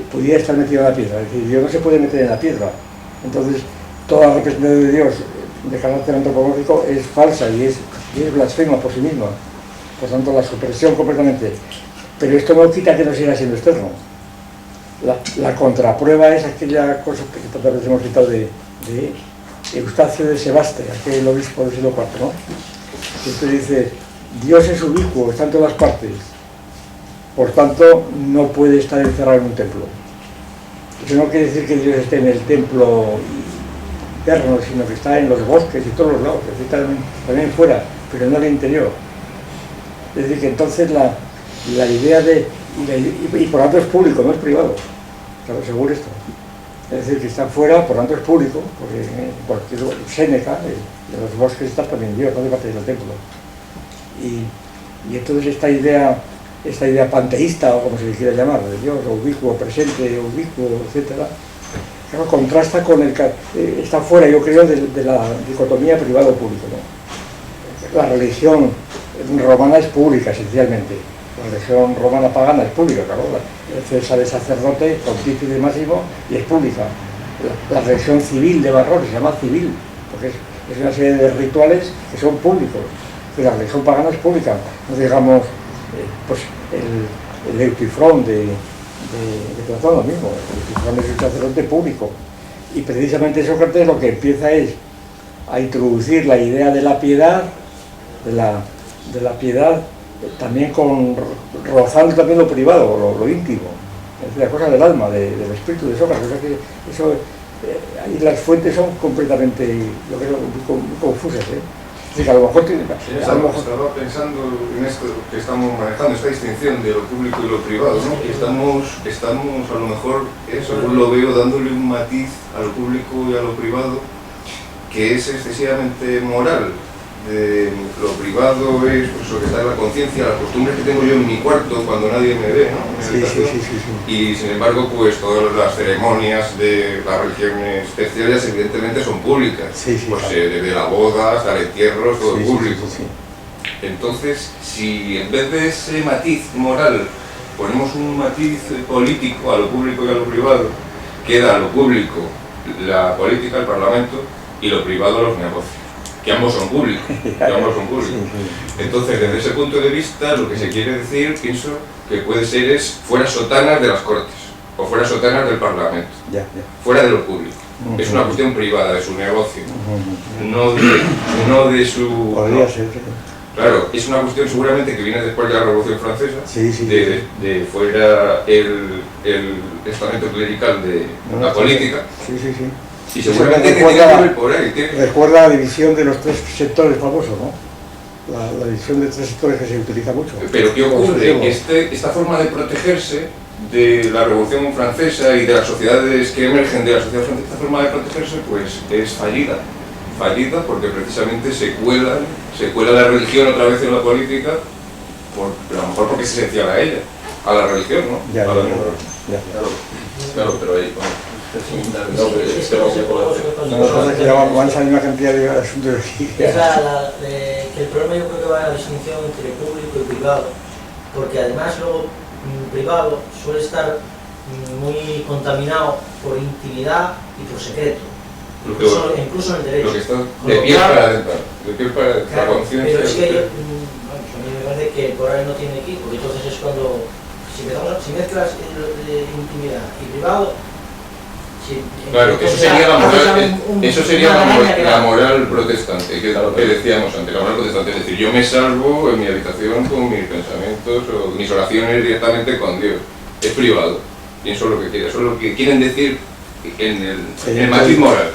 pudiera estar metido en la piedra. Es decir, Dios no se puede meter en la piedra. Entonces, toda la representación de Dios de carácter antropomórfico es falsa y es blasfema por sí misma. Por tanto, la supresión completamente. Pero esto no quita que no siga siendo externo. La contraprueba es aquella cosa que tantas veces hemos citado de Eustacio de Sebaste, aquel obispo del siglo IV, ¿no? Que usted dice, Dios es ubicuo, está en todas las partes, por tanto no puede estar encerrado en un templo. Eso no quiere decir que Dios esté en el templo interno, sino que está en los bosques y todos los lados, es decir, también fuera, pero no en el interior. Es decir, que entonces la idea de... Y por tanto es público, no es privado, claro, según esto. Es decir, que está fuera, por tanto es público, porque Séneca, de los bosques está también Dios, no hace parte del templo. Y entonces esta idea panteísta, o como se le quiera llamar, de Dios, ubicuo, presente, ubicuo, etc., claro, contrasta con está fuera, yo creo, de la dicotomía privado-público, ¿no? La religión romana es pública, esencialmente. La religión romana pagana es pública, claro. César es sacerdote, pontífice máximo, y es pública. La religión civil de Barrón se llama civil, porque es una serie de rituales que son públicos. Pero la religión pagana es pública. No digamos, pues el Eutifrón de Platón, lo mismo. El Eutifrón es un sacerdote público. Y precisamente Sócrates lo que empieza es a introducir la idea de la piedad, de la piedad también rozando también lo privado, lo íntimo, es decir, la cosa del alma, del espíritu de Sócrates. O sea que eso, ahí las fuentes son completamente, yo creo, muy confusas, ¿eh? Es decir, que a lo mejor estaba pensando en esto que estamos manejando, esta distinción de lo público y lo privado, ¿no? Que estamos a lo mejor, según lo veo, dándole un matiz a lo público y a lo privado que es excesivamente moral. Lo privado es pues, lo que está en la conciencia, las costumbres que tengo yo en mi cuarto cuando nadie me ve, ¿no? Sí. Y sin embargo, pues todas las ceremonias de las religiones terciarias evidentemente son públicas, pues desde la boda hasta el entierro, todo público. Entonces, si en vez de ese matiz moral ponemos un matiz político a lo público y a lo privado, queda lo público la política, el parlamento, y lo privado los negocios. Que ambos son públicos, Entonces, desde ese punto de vista, lo que se quiere decir, pienso, que puede ser es fuera sotanas de las Cortes, o fuera sotanas del Parlamento, fuera de lo público. Es una cuestión privada de su negocio, no de su... Podría ser. Claro, es una cuestión seguramente que viene después de la Revolución Francesa, de fuera el estamento clerical de la política. Y seguramente que tiene que ver por ahí. Recuerda la división de los tres sectores famosos, ¿no? La división de tres sectores que se utiliza mucho. Pero ¿qué ocurre? Que esta forma de protegerse de la Revolución Francesa y de las sociedades que emergen de la sociedad francesa, esta forma de protegerse pues es fallida. Fallida porque precisamente se cuela la religión otra vez en la política, a lo mejor porque es esencial a ella, a la religión, ¿no? Claro, pero ahí... van a salir una cantidad de asuntos aquí. Que el problema yo creo que va a la distinción entre público y privado, porque además luego privado suele estar muy contaminado por intimidad y por secreto, incluso en el derecho. Lo que está de piel para adentro, la conciencia. Pero es que a mí me parece que el Corán no tiene aquí, porque entonces es cuando si mezclas intimidad y privado. Claro, eso sería la moral protestante, que es lo que decíamos antes, la moral protestante, es decir, yo me salvo en mi habitación con mis pensamientos o mis oraciones directamente con Dios, es privado, pienso lo que quiera, eso es lo que quieren decir en el matiz moral.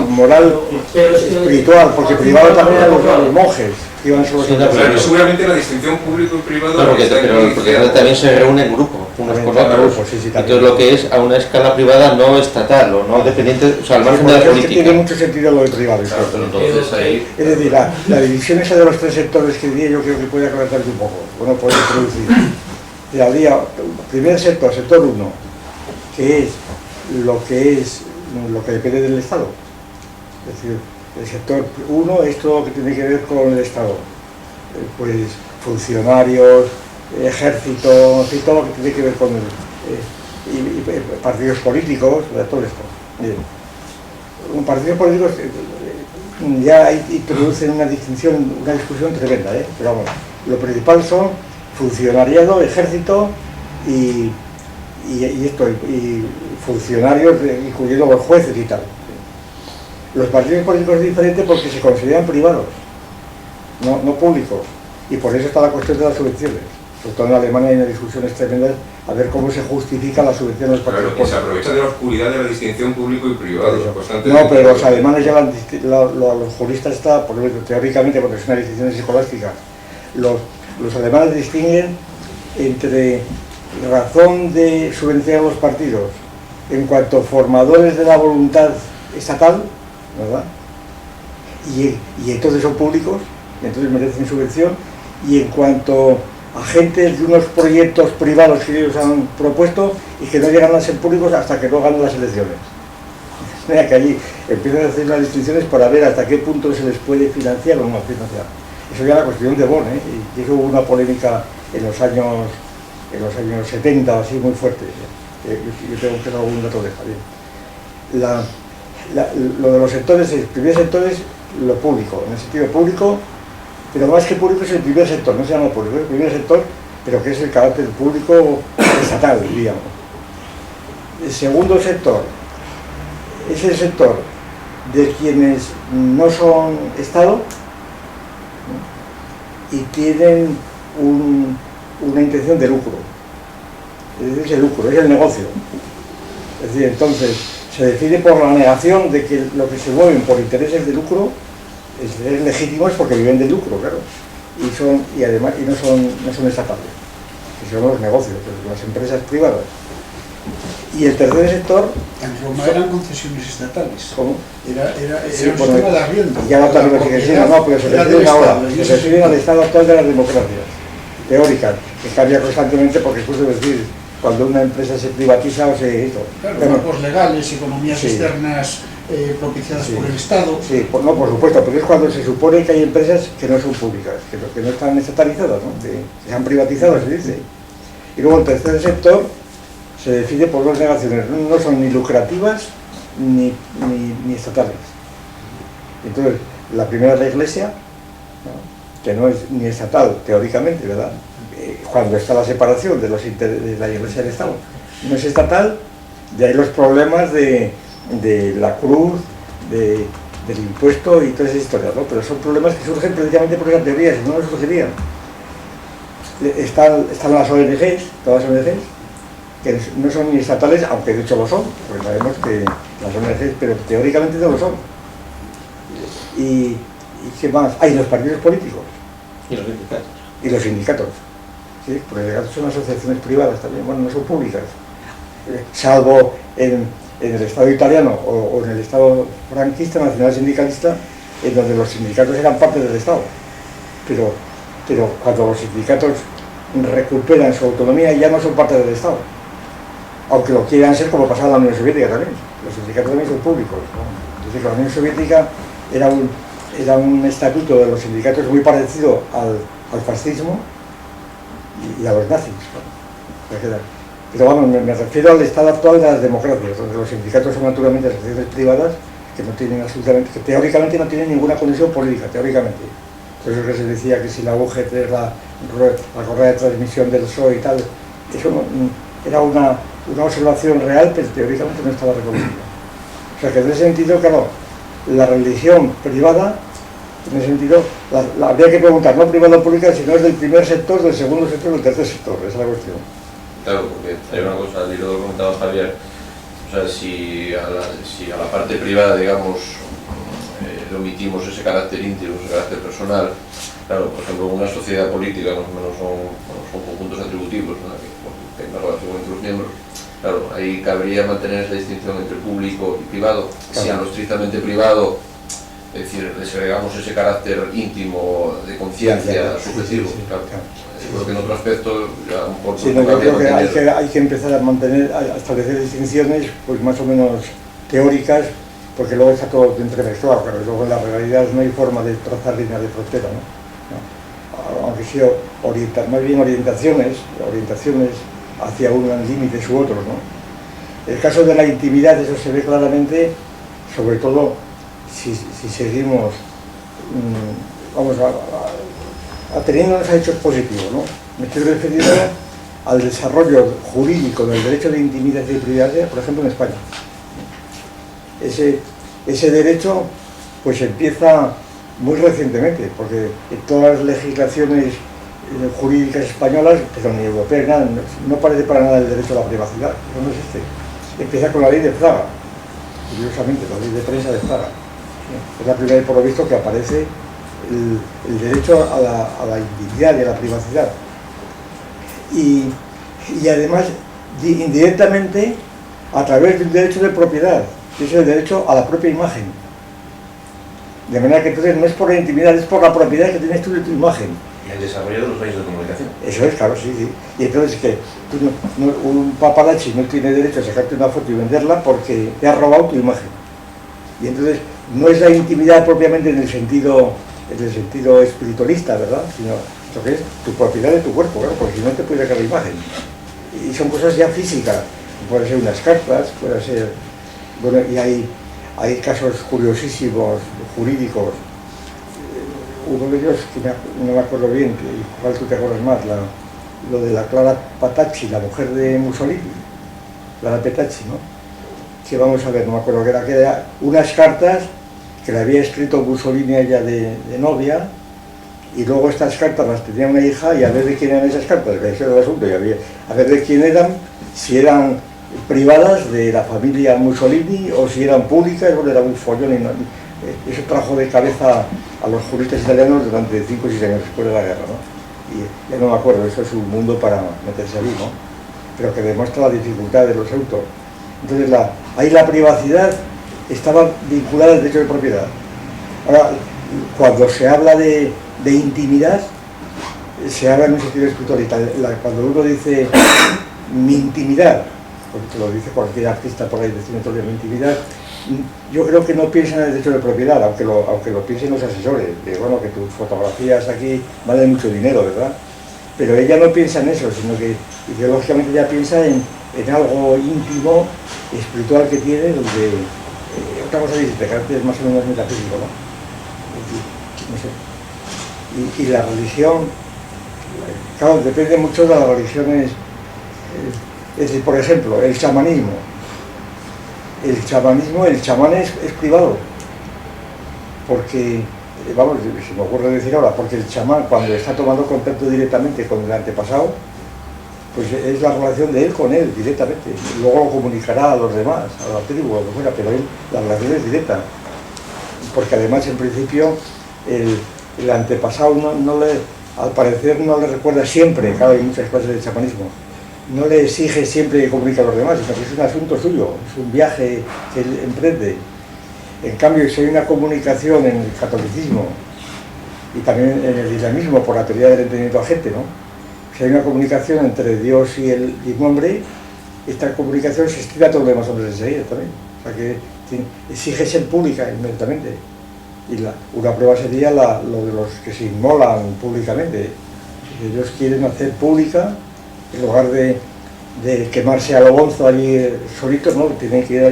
Moral espiritual, porque privado también a los monjes. Claro, seguramente la distinción público y privado... Claro, porque también se reúne en grupo, unos con otros. Entonces lo que es a una escala privada no estatal o no dependiente, o sea, al margen de la política. Tiene mucho sentido lo de privado. Entonces ahí... Es decir, la división esa de los tres sectores que diría yo creo que puede aclararte un poco, bueno, puede introducir. Primer sector, sector 1, que es lo que depende del Estado. Es decir, el sector 1 es todo lo que tiene que ver con el Estado, pues funcionarios, ejército, todo lo que tiene que ver con partidos políticos, todo esto. Bien. Partidos políticos ya introducen una discusión tremenda, pero vamos, lo principal son funcionariado, ejército y funcionarios, incluyendo los jueces y tal. Los partidos políticos es diferente porque se consideran privados, no públicos, y por eso está la cuestión de las subvenciones. Sobre todo en Alemania hay una discusión tremenda a ver cómo se justifica la subvención de los partidos Claro, que se políticos. aprovecha de la oscuridad de la distinción público y privado. No, Constantemente. pero los alemanes ya los juristas está, por ejemplo, teóricamente, porque es una decisión psicológica, los alemanes distinguen entre razón de subvencionar a los partidos en cuanto a formadores de la voluntad estatal, ¿verdad? Y entonces son públicos, y entonces merecen subvención, y en cuanto a agentes de unos proyectos privados que ellos han propuesto y que no llegan a ser públicos hasta que no ganan las elecciones. Mira que allí empiezan a hacer unas distinciones para ver hasta qué punto se les puede financiar o no financiar. Eso ya es la cuestión de Bonn, y eso hubo una polémica en los años 70 así muy fuerte. Yo tengo que dar algún dato de Javier. Lo de los sectores, el primer sector es lo público, en el sentido público, pero más que público es el primer sector, no se llama público, es el primer sector, pero que es el carácter público estatal, digamos. El segundo sector es el sector de quienes no son Estado y tienen una intención de lucro. Es el lucro, es el negocio. Es decir, entonces se decide por la negación de que lo que se mueven por intereses de lucro es legítimo, es porque viven del lucro, claro, y además no son estatales, que son los negocios, las empresas privadas. Y el tercer sector... En Roma eran concesiones estatales. ¿Cómo? Era Sí, un sistema de arriendo. Y ya no también lo sigue siendo, no, pero se refieren ahora, se refieren al estado actual de las democracias teóricas, que cambia constantemente porque es justo decir, cuando una empresa se privatiza o se... Claro, bueno, grupos legales, economías sí, externas propiciadas sí, por el Estado. Sí, no, por supuesto, pero es cuando se supone que hay empresas que no son públicas, que no están estatalizadas, ¿no? Que se han privatizado, se dice. Y luego el tercer sector se decide por dos negaciones, no son ni lucrativas ni estatales. Entonces, la primera es la Iglesia, ¿no? Que no es ni estatal, teóricamente, ¿verdad? Cuando está la separación de la Iglesia y el Estado. No es estatal, de ahí los problemas de la cruz, del impuesto y todas esas historias, ¿no? Pero son problemas que surgen precisamente por esa teoría, si no, no surgirían. Están las ONGs, todas las ONGs, que no son ni estatales, aunque de hecho lo son, porque sabemos que las ONGs, pero teóricamente no lo son. ¿Y qué más? Hay los partidos políticos. Y los sindicatos. Y los sindicatos. ¿Sí? Porque son asociaciones privadas también, bueno, no son públicas. Salvo en el Estado italiano o en el Estado franquista, nacional sindicalista, en donde los sindicatos eran parte del Estado. Pero cuando los sindicatos recuperan su autonomía ya no son parte del Estado. Aunque lo quieran ser, como pasaba en la Unión Soviética también. Los sindicatos también son públicos, ¿no? Es decir, la Unión Soviética era un estatuto de los sindicatos muy parecido al fascismo y a los nazis, ¿no? Pero bueno, me refiero al estado actual de las democracias, donde los sindicatos son naturalmente asociaciones privadas que no tienen absolutamente, que teóricamente no tienen ninguna conexión política, teóricamente. Por eso que se decía que si la UGT es la correa de transmisión del PSOE y tal, eso era una observación real, pero teóricamente no estaba reconocida. O sea que en ese sentido, claro, la religión privada, en ese sentido, habría que preguntar, no privada o pública, sino es del primer sector, del segundo sector, del tercer sector, esa es la cuestión. Claro, porque hay una cosa, y lo comentaba Javier, o sea, si a la parte privada, digamos, le omitimos ese carácter íntimo, ese carácter personal, claro, por ejemplo, una sociedad política más o menos son conjuntos atributivos, ¿no? Que hay una relación entre los miembros. Claro, ahí cabría mantener esa distinción entre público y privado. Claro. Si a lo estrictamente privado, es decir, le agregamos ese carácter íntimo de conciencia subjetivo, sí, claro. Porque en otro aspecto ya un poco... Sí, no, yo creo que hay que empezar a establecer distinciones pues más o menos teóricas, porque luego está todo entremezclado, pero luego en la realidad no hay forma de trazar líneas de frontera, ¿no? Aunque sí más bien orientaciones hacia un límite u otros, ¿no? El caso de la intimidad, eso se ve claramente, sobre todo si seguimos, vamos ateniéndonos a hechos positivos, ¿no? Me estoy refiriendo al desarrollo jurídico del derecho de intimidad y privacidad, por ejemplo, en España. ese derecho pues empieza muy recientemente, porque en todas las legislaciones jurídicas españolas, pero ni europeas, nada, no parece para nada el derecho a la privacidad, no existe. Empieza con la ley de Fraga, curiosamente, la ley de prensa de Fraga. Es la primera vez, por lo visto, que aparece el derecho a la intimidad y a la privacidad. Y además, indirectamente, a través del derecho de propiedad, que es el derecho a la propia imagen. De manera que entonces no es por la intimidad, es por la propiedad que tienes tú de tu imagen. Y el desarrollo de los medios de comunicación. Eso es, claro, sí. Y entonces que un paparazzi no tiene derecho a sacarte una foto y venderla porque te ha robado tu imagen. Y entonces no es la intimidad propiamente en el sentido espiritualista, ¿verdad? Sino lo que es tu propiedad de tu cuerpo, claro, porque si no te puede sacar la imagen. Y son cosas ya físicas. Puede ser unas cartas, puede ser... Bueno, y hay casos curiosísimos, jurídicos. Uno de ellos, que no me acuerdo bien, que igual tú te acuerdas más, lo de la Clara Petacci, la mujer de Mussolini, Clara Petacci, ¿no? Que vamos a ver, no me acuerdo, que era unas cartas que le había escrito Mussolini a ella de novia, y luego estas cartas las tenía una hija, y a ver de quién eran esas cartas, ese era el asunto, y a ver de quién eran, si eran privadas de la familia Mussolini o si eran públicas. Bueno, era un follón y eso trajo de cabeza a los juristas italianos durante 5 o 6 años después de la guerra, ¿no? Y ya no me acuerdo, eso es un mundo para meterse ahí, ¿no? Pero que demuestra la dificultad de los autos. Entonces ahí la privacidad estaba vinculada al derecho de propiedad. Ahora, cuando se habla de intimidad, se habla en un sentido espiritualista. Cuando uno dice mi intimidad, porque lo dice cualquier artista por ahí, decime todo mi intimidad, yo creo que no piensa en el derecho de propiedad, aunque lo piensen los asesores, de bueno, que tus fotografías aquí valen mucho dinero, ¿verdad? Pero ella no piensa en eso, sino que ideológicamente ella piensa en algo íntimo, espiritual que tiene, donde otra cosa dice, de carácter más o menos metafísico, ¿no? No sé. Y la religión, claro, depende mucho de las religiones. Es decir, por ejemplo, el chamanismo. El chamán es privado, porque, vamos, se me ocurre decir ahora, porque el chamán cuando está tomando contacto directamente con el antepasado, pues es la relación de él con él directamente, luego lo comunicará a los demás, a la tribu, a lo que fuera, pero la relación es directa, porque además en principio el antepasado al parecer no le recuerda siempre, claro, hay muchas clases de chamanismo, no le exige siempre que comunique a los demás, sino que es un asunto suyo, es un viaje que él emprende. En cambio, si hay una comunicación en el catolicismo y también en el islamismo por la teoría del entendimiento agente, ¿no? Si hay una comunicación entre Dios y un hombre, esta comunicación se estira a todos los demás hombres enseguida también. O sea que exige ser pública inmediatamente. Y una prueba sería lo de los que se inmolan públicamente. Ellos quieren hacer pública, en lugar de quemarse a lo bonzo allí solitos, ¿no? Tienen que ir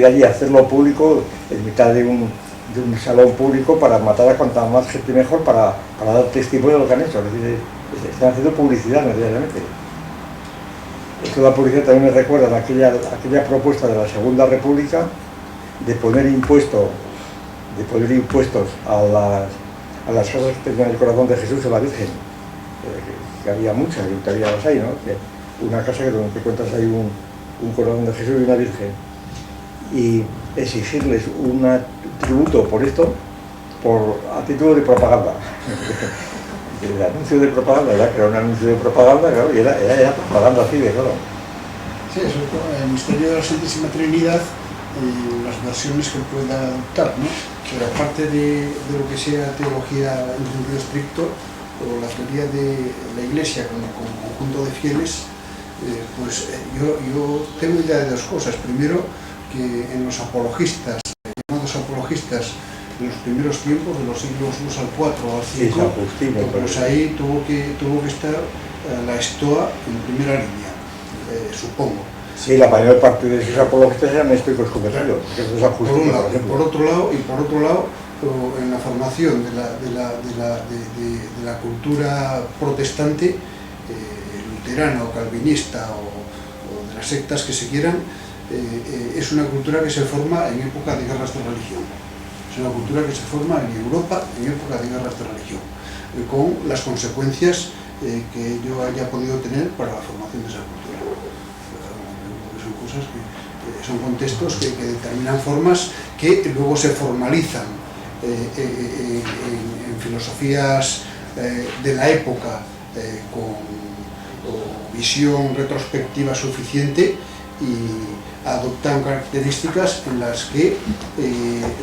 allí a hacerlo público en mitad de un salón público para matar a cuanta más gente mejor, para dar testimonio de lo que han hecho. Es decir, están haciendo publicidad necesariamente. Esto de la publicidad también me recuerda a aquella propuesta de la Segunda República de poner impuestos a las casas que tenían el corazón de Jesús o la Virgen. Que había muchas, y todavía las hay, ¿no? Una casa donde te encuentras ahí un corazón de Jesús y una Virgen, y exigirles un tributo por esto, a título de propaganda. El anuncio de propaganda, ¿verdad? Que era un anuncio de propaganda, claro, y era propaganda así de claro. Sí, eso es el misterio de la Santísima Trinidad, las versiones que pueda adoptar, ¿no? Pero aparte de lo que sea teología en sentido estricto, o la teoría de la Iglesia como conjunto de fieles, pues yo tengo idea de dos cosas. Primero, que en los apologistas, llamados apologistas, en los primeros tiempos, de los siglos II al IV o al V, pues ahí tuvo que estar la Estoa en primera línea, supongo. Sí, la mayor parte de esos apologistas eran estoicos convertidos, por otro lado, en la formación de la cultura protestante, luterana o calvinista o de las sectas que se quieran, es una cultura que se forma en época de guerras de religión. Es una cultura que se forma en Europa en época de guerras de religión, con las consecuencias que yo haya podido tener para la formación de esa cultura. Son cosas que son contextos que determinan formas que luego se formalizan en filosofías de la época con visión retrospectiva suficiente y adoptan características en las que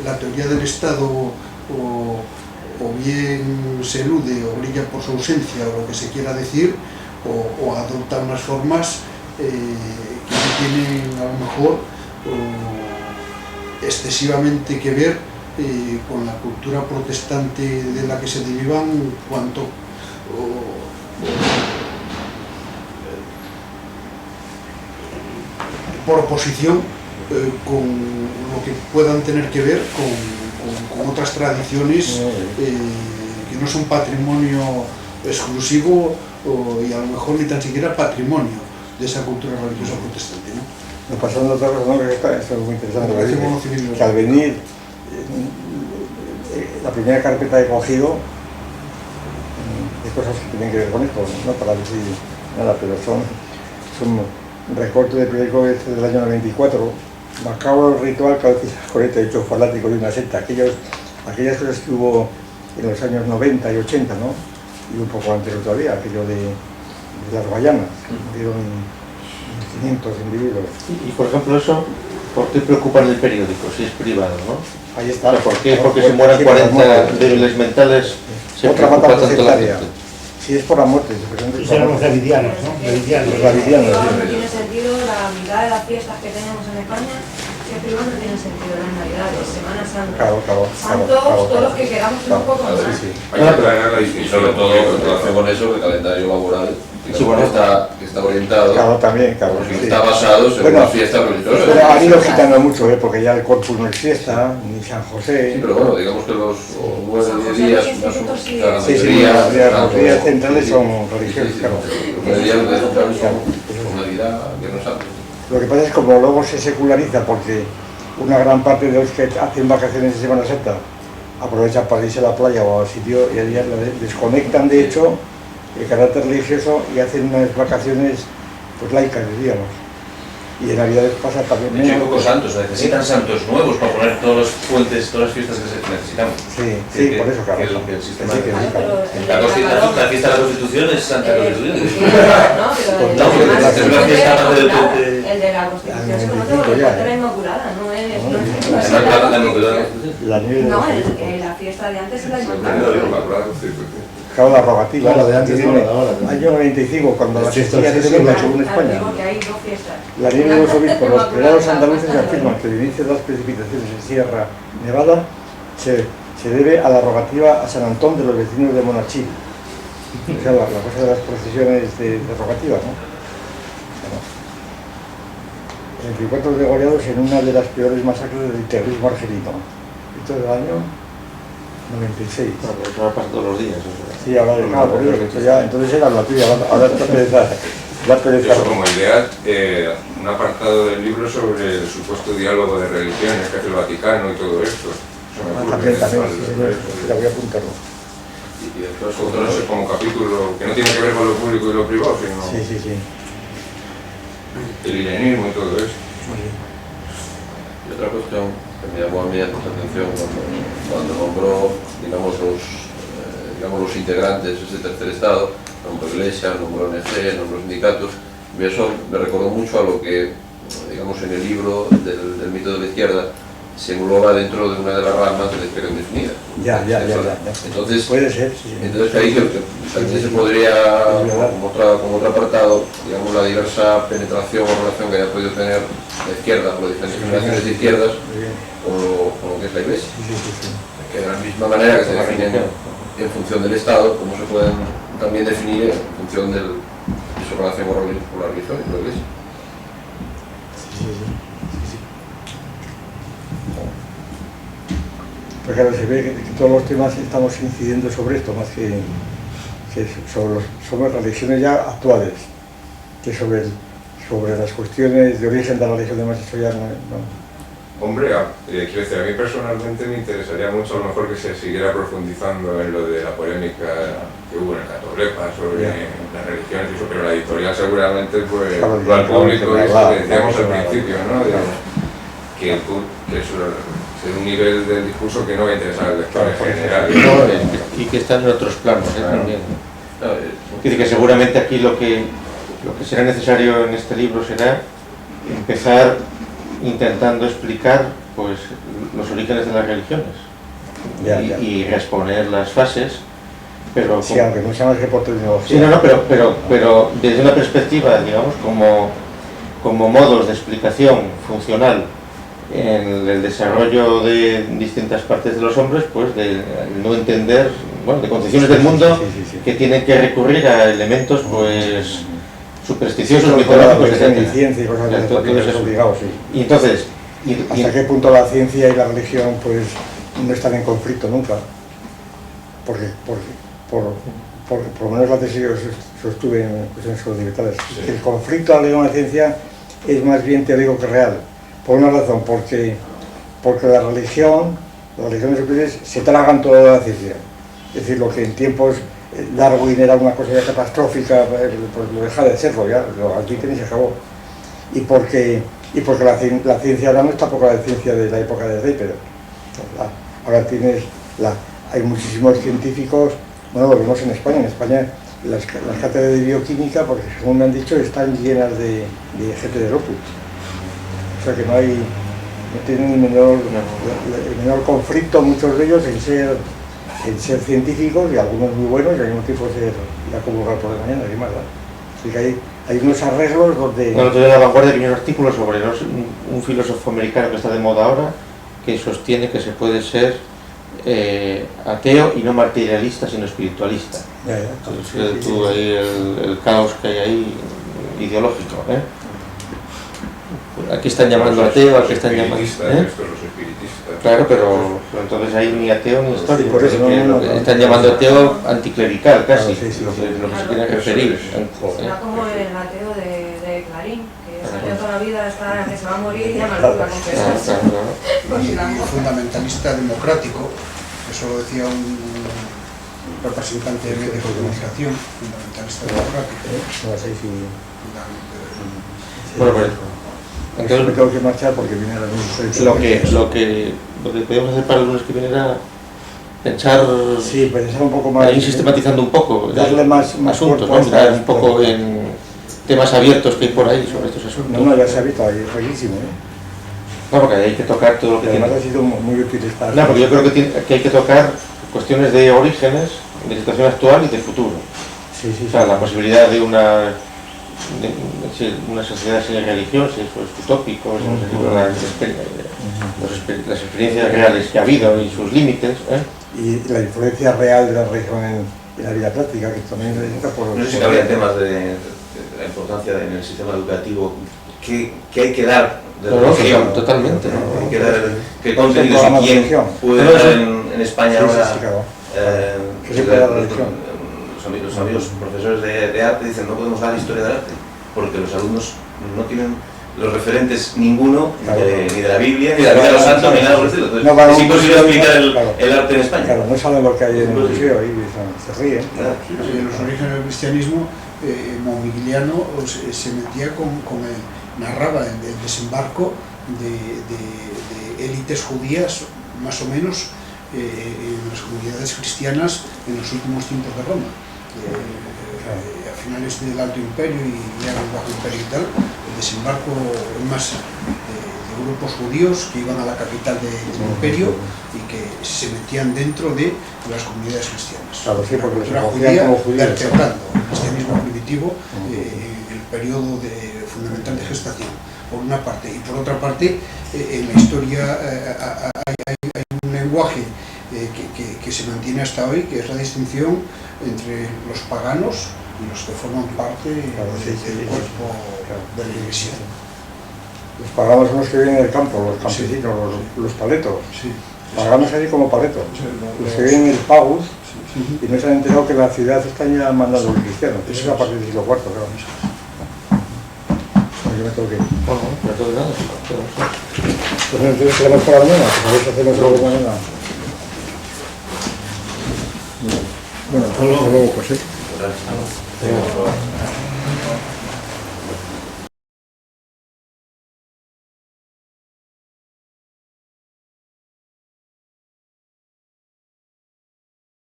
la teoría del Estado o bien se elude o brilla por su ausencia o lo que se quiera decir, o adopta unas formas que tienen a lo mejor excesivamente que ver con la cultura protestante de la que se derivan, cuanto por oposición con lo que puedan tener que ver con otras tradiciones que no son patrimonio exclusivo y a lo mejor ni tan siquiera patrimonio de esa cultura religiosa protestante, ¿no? Nos pasando otra cosa, ¿no? Que esto es muy interesante, que al venir la primera carpeta he cogido de cosas que tienen que ver con esto, no para decir nada, pero son recortes de periódico del año 94, macabro ritual cabecilla correcta hecho falático de una secta, aquellas cosas que hubo en los años 90 y 80, ¿no? Y un poco anterior todavía, aquello de las Guayanas, dieron 500 individuos. Y por ejemplo eso, ¿por qué preocupan el periódico si es privado, no? Ahí está. ¿Por qué? Porque se mueran 40 débiles mentales, se otra preocupa mata tanto la sectaria. gente. Si es por la muerte, Y serán los davidianos, ¿no? Los davidianos, No sí. tiene sentido, la mitad de las fiestas que tenemos en España, si es privado no tiene sentido, las Navidades, Semana Santa, Santos, todos los que queramos un poco más. Hay que aclarar la Y distinción. sobre todo en relación con eso, el calendario laboral Sí, bueno, que está orientado, Claro, también, claro. porque Sí. está basado en Bueno, una fiesta religiosa. Pero han ido quitando mucho, porque ya el Corpus no es fiesta, ni San José. Sí, pero bueno, digamos que los 9 San o 10 José días, los más o institutos sí. menos, Sí, sí, los días centrales son religiosos, claro. Los 9 días centrales son Navidad, Viernes Santo. Lo que pasa es que como luego se seculariza, porque una gran parte de los que hacen vacaciones de Semana Santa aprovechan para irse a la playa o al sitio y allá desconectan de hecho el carácter religioso y hacen unas vacaciones pues laicas, digamos. Y en Navidades pasa también. De hecho, hay pocos santos, necesitan santos nuevos para poner todas las fuentes, todas las fiestas que necesitamos. Sí, sí, por eso, claro. Que el sistema Sí, que sí, claro. La fiesta de la Constitución es Santa Constitución. No, pero No, porque es una fiesta aparte del puente. el de la Constitución es como todo, el de la Inmaculada, no es... La Inmaculada. La nieve de No, los la fiesta de antes es la Claro, Inmaculada. Claro, la rogativa. Claro, de antes, que no, viene de ahora. año 95, cuando la sequía se celebra según España. Digo que hay dos fiestas. La ley de los obispos, los prelados andaluces afirman que el inicio de las precipitaciones en Sierra Nevada se debe a la rogativa a San Antón de los vecinos de Monachil. O sea, la cosa de las procesiones de rogativas, ¿no? Bueno, 34 degollados en una de las peores masacres del terrorismo argelino. Esto es del año 96. Bueno, pero eso va a pasar todos los días. Sí, ahora de por ello, esto ya, entonces era la tuya, ahora está pereza. Eso como idea, un apartado del libro sobre el supuesto diálogo de religiones que hace el Vaticano y todo esto. Eso me ocurre. También, sí, señor, ya voy a apuntarlo. Y después otro como capítulo que no tiene que ver con lo público y lo privado, sino Sí. el ilenismo y todo eso. Y otra cuestión que me llamó a mí la atención cuando nombró, digamos, los integrantes de ese tercer estado, nombró Iglesia, nombró ONG, nombró sindicatos, y eso me recordó mucho a lo que, digamos, en el libro del mito de la izquierda se engloba dentro de una de las ramas de la izquierda indefinida. Ya. Entonces, puede ser, sí. Entonces ahí también se podría, como otro apartado, digamos, la diversa penetración o relación que haya podido tener la izquierda, o las diferentes generaciones de izquierdas, con lo que es la Iglesia. Que de la misma manera que se definen en función del Estado, como se pueden también definir en función de su relación con la religión y con la Iglesia. Pues claro, se ve que todos los temas estamos incidiendo sobre esto, más que sobre las religiones ya actuales, que sobre sobre las cuestiones de origen de la religión de eso ya no. Hombre, quiero decir, a mí personalmente me interesaría mucho a lo mejor que se siguiera profundizando en lo de la polémica que hubo en el Catoblepa sobre las religiones y eso, pero la editorial seguramente pues claro, lo al público es lo que decíamos al principio, ¿no? Que es un nivel del discurso que no va a interesar al lector en general. Y que está en otros planos también. Dice que seguramente aquí lo que será necesario en este libro será empezar intentando explicar pues los orígenes de las religiones y exponer las fases, pero sí, aunque no se llama que por terminología. Sí, pero desde una perspectiva, digamos, como modos de explicación funcional en el desarrollo de distintas partes de los hombres, pues de no entender, bueno, de concepciones del mundo que tienen que recurrir a elementos pues supersticiosos, mitológicos, etc. Ciencia y cosas de eso obligados, sí. Y entonces, ¿hasta qué punto la ciencia y la religión pues no están en conflicto nunca? Porque por lo menos la tesis que sostuve en cuestiones sobre libertades, el conflicto de la religión y la ciencia es más bien teórico que real. Por una razón, porque las religiones superiores se tragan toda la ciencia. Es decir, lo que en tiempos Darwin era una cosa ya catastrófica, pues lo deja de serlo, ya, aquí tenéis se acabó. Y porque la ciencia ahora no es tampoco la ciencia de la época de Rey, pero ahora hay muchísimos científicos, bueno, lo vemos en España las cátedras de bioquímica, porque según me han dicho, están llenas de gente de Opus. O sea que no tienen el menor conflicto, muchos de ellos, en ser científicos, y algunos muy buenos, y al mismo tiempo ser la comulgar por la mañana y más. Así que hay unos arreglos donde... No, en La Vanguardia hay un artículo sobre un filósofo americano que está de moda ahora, que sostiene que se puede ser ateo y no materialista, sino espiritualista. Entonces, tú ahí el caos que hay ahí ideológico, Aquí están llamando ateo, aquí están llamando... Claro, pero entonces hay ni ateo ni histórico, por eso están llamando ateo anticlerical casi, lo que se quiere referir. Será como el ateo de Clarín, que es ateo toda la vida, está que se va a morir y llama a la confesarse. Y fundamentalista democrático, eso lo decía un representante de medios de comunicación, fundamentalista democrático. Bueno, pues entonces me tengo que marchar porque viene la luz. Lo que podemos hacer para el lunes que viene era pensar un poco más, ir sistematizando un poco, darle más asuntos, ¿no? Mirar un poco en temas abiertos que hay por ahí sobre estos asuntos. No, ya se ha visto, ahí es buenísimo, No, porque hay que tocar todo lo que además ha sido muy útil esta... No, porque yo creo que hay que tocar cuestiones de orígenes, de situación actual y de futuro. O sea, la posibilidad de una sociedad sin religión, si eso es utópico, las experiencias reales que ha habido y sus límites. Y la influencia real de la religión en la vida práctica, que también necesita por... No sé si habría temas de la importancia en el sistema educativo, que hay que dar de religión. Totalmente. Hay que dar qué contenidos y quién puede dar en España ahora. ¿Qué se puede dar la religión? Los amigos profesores de arte dicen no podemos dar historia del arte porque los alumnos no tienen los referentes ninguno ni de la Biblia, ni de la vida de los santos, ni nada por el estilo. Entonces, es imposible explicar el arte en España. Claro, no saben lo que hay en el museo, ahí se ríen. En los orígenes del cristianismo, Momigliano se metía narraba el desembarco de élites judías, más o menos, en las comunidades cristianas en los últimos tiempos de Roma. A finales del Alto Imperio y ya el Bajo Imperio y tal, el desembarco más de grupos judíos que iban a la capital del imperio y que se metían dentro de las comunidades cristianas. Claro, sí, porque la cultura judía vertebrando el cristianismo primitivo en el periodo fundamental de gestación, por una parte, y por otra parte, en la historia hay un lenguaje que se mantiene hasta hoy, que es la distinción entre los paganos y los que forman parte del cuerpo de la Iglesia. Los paganos son los que viven en el campo, los campesinos, los paletos. Paganos ahí como paletos. Los que viven en el pagus y no se han enterado que la ciudad está ya mandando los cristianos. Eso es a partir del siglo IV, creo. yo me tengo que ir. Bueno, no tengo nada. Pues entonces quedamos para la mañana, pues a ver si hacemos algo mañana. Bueno, hasta luego, pues sí. Gracias.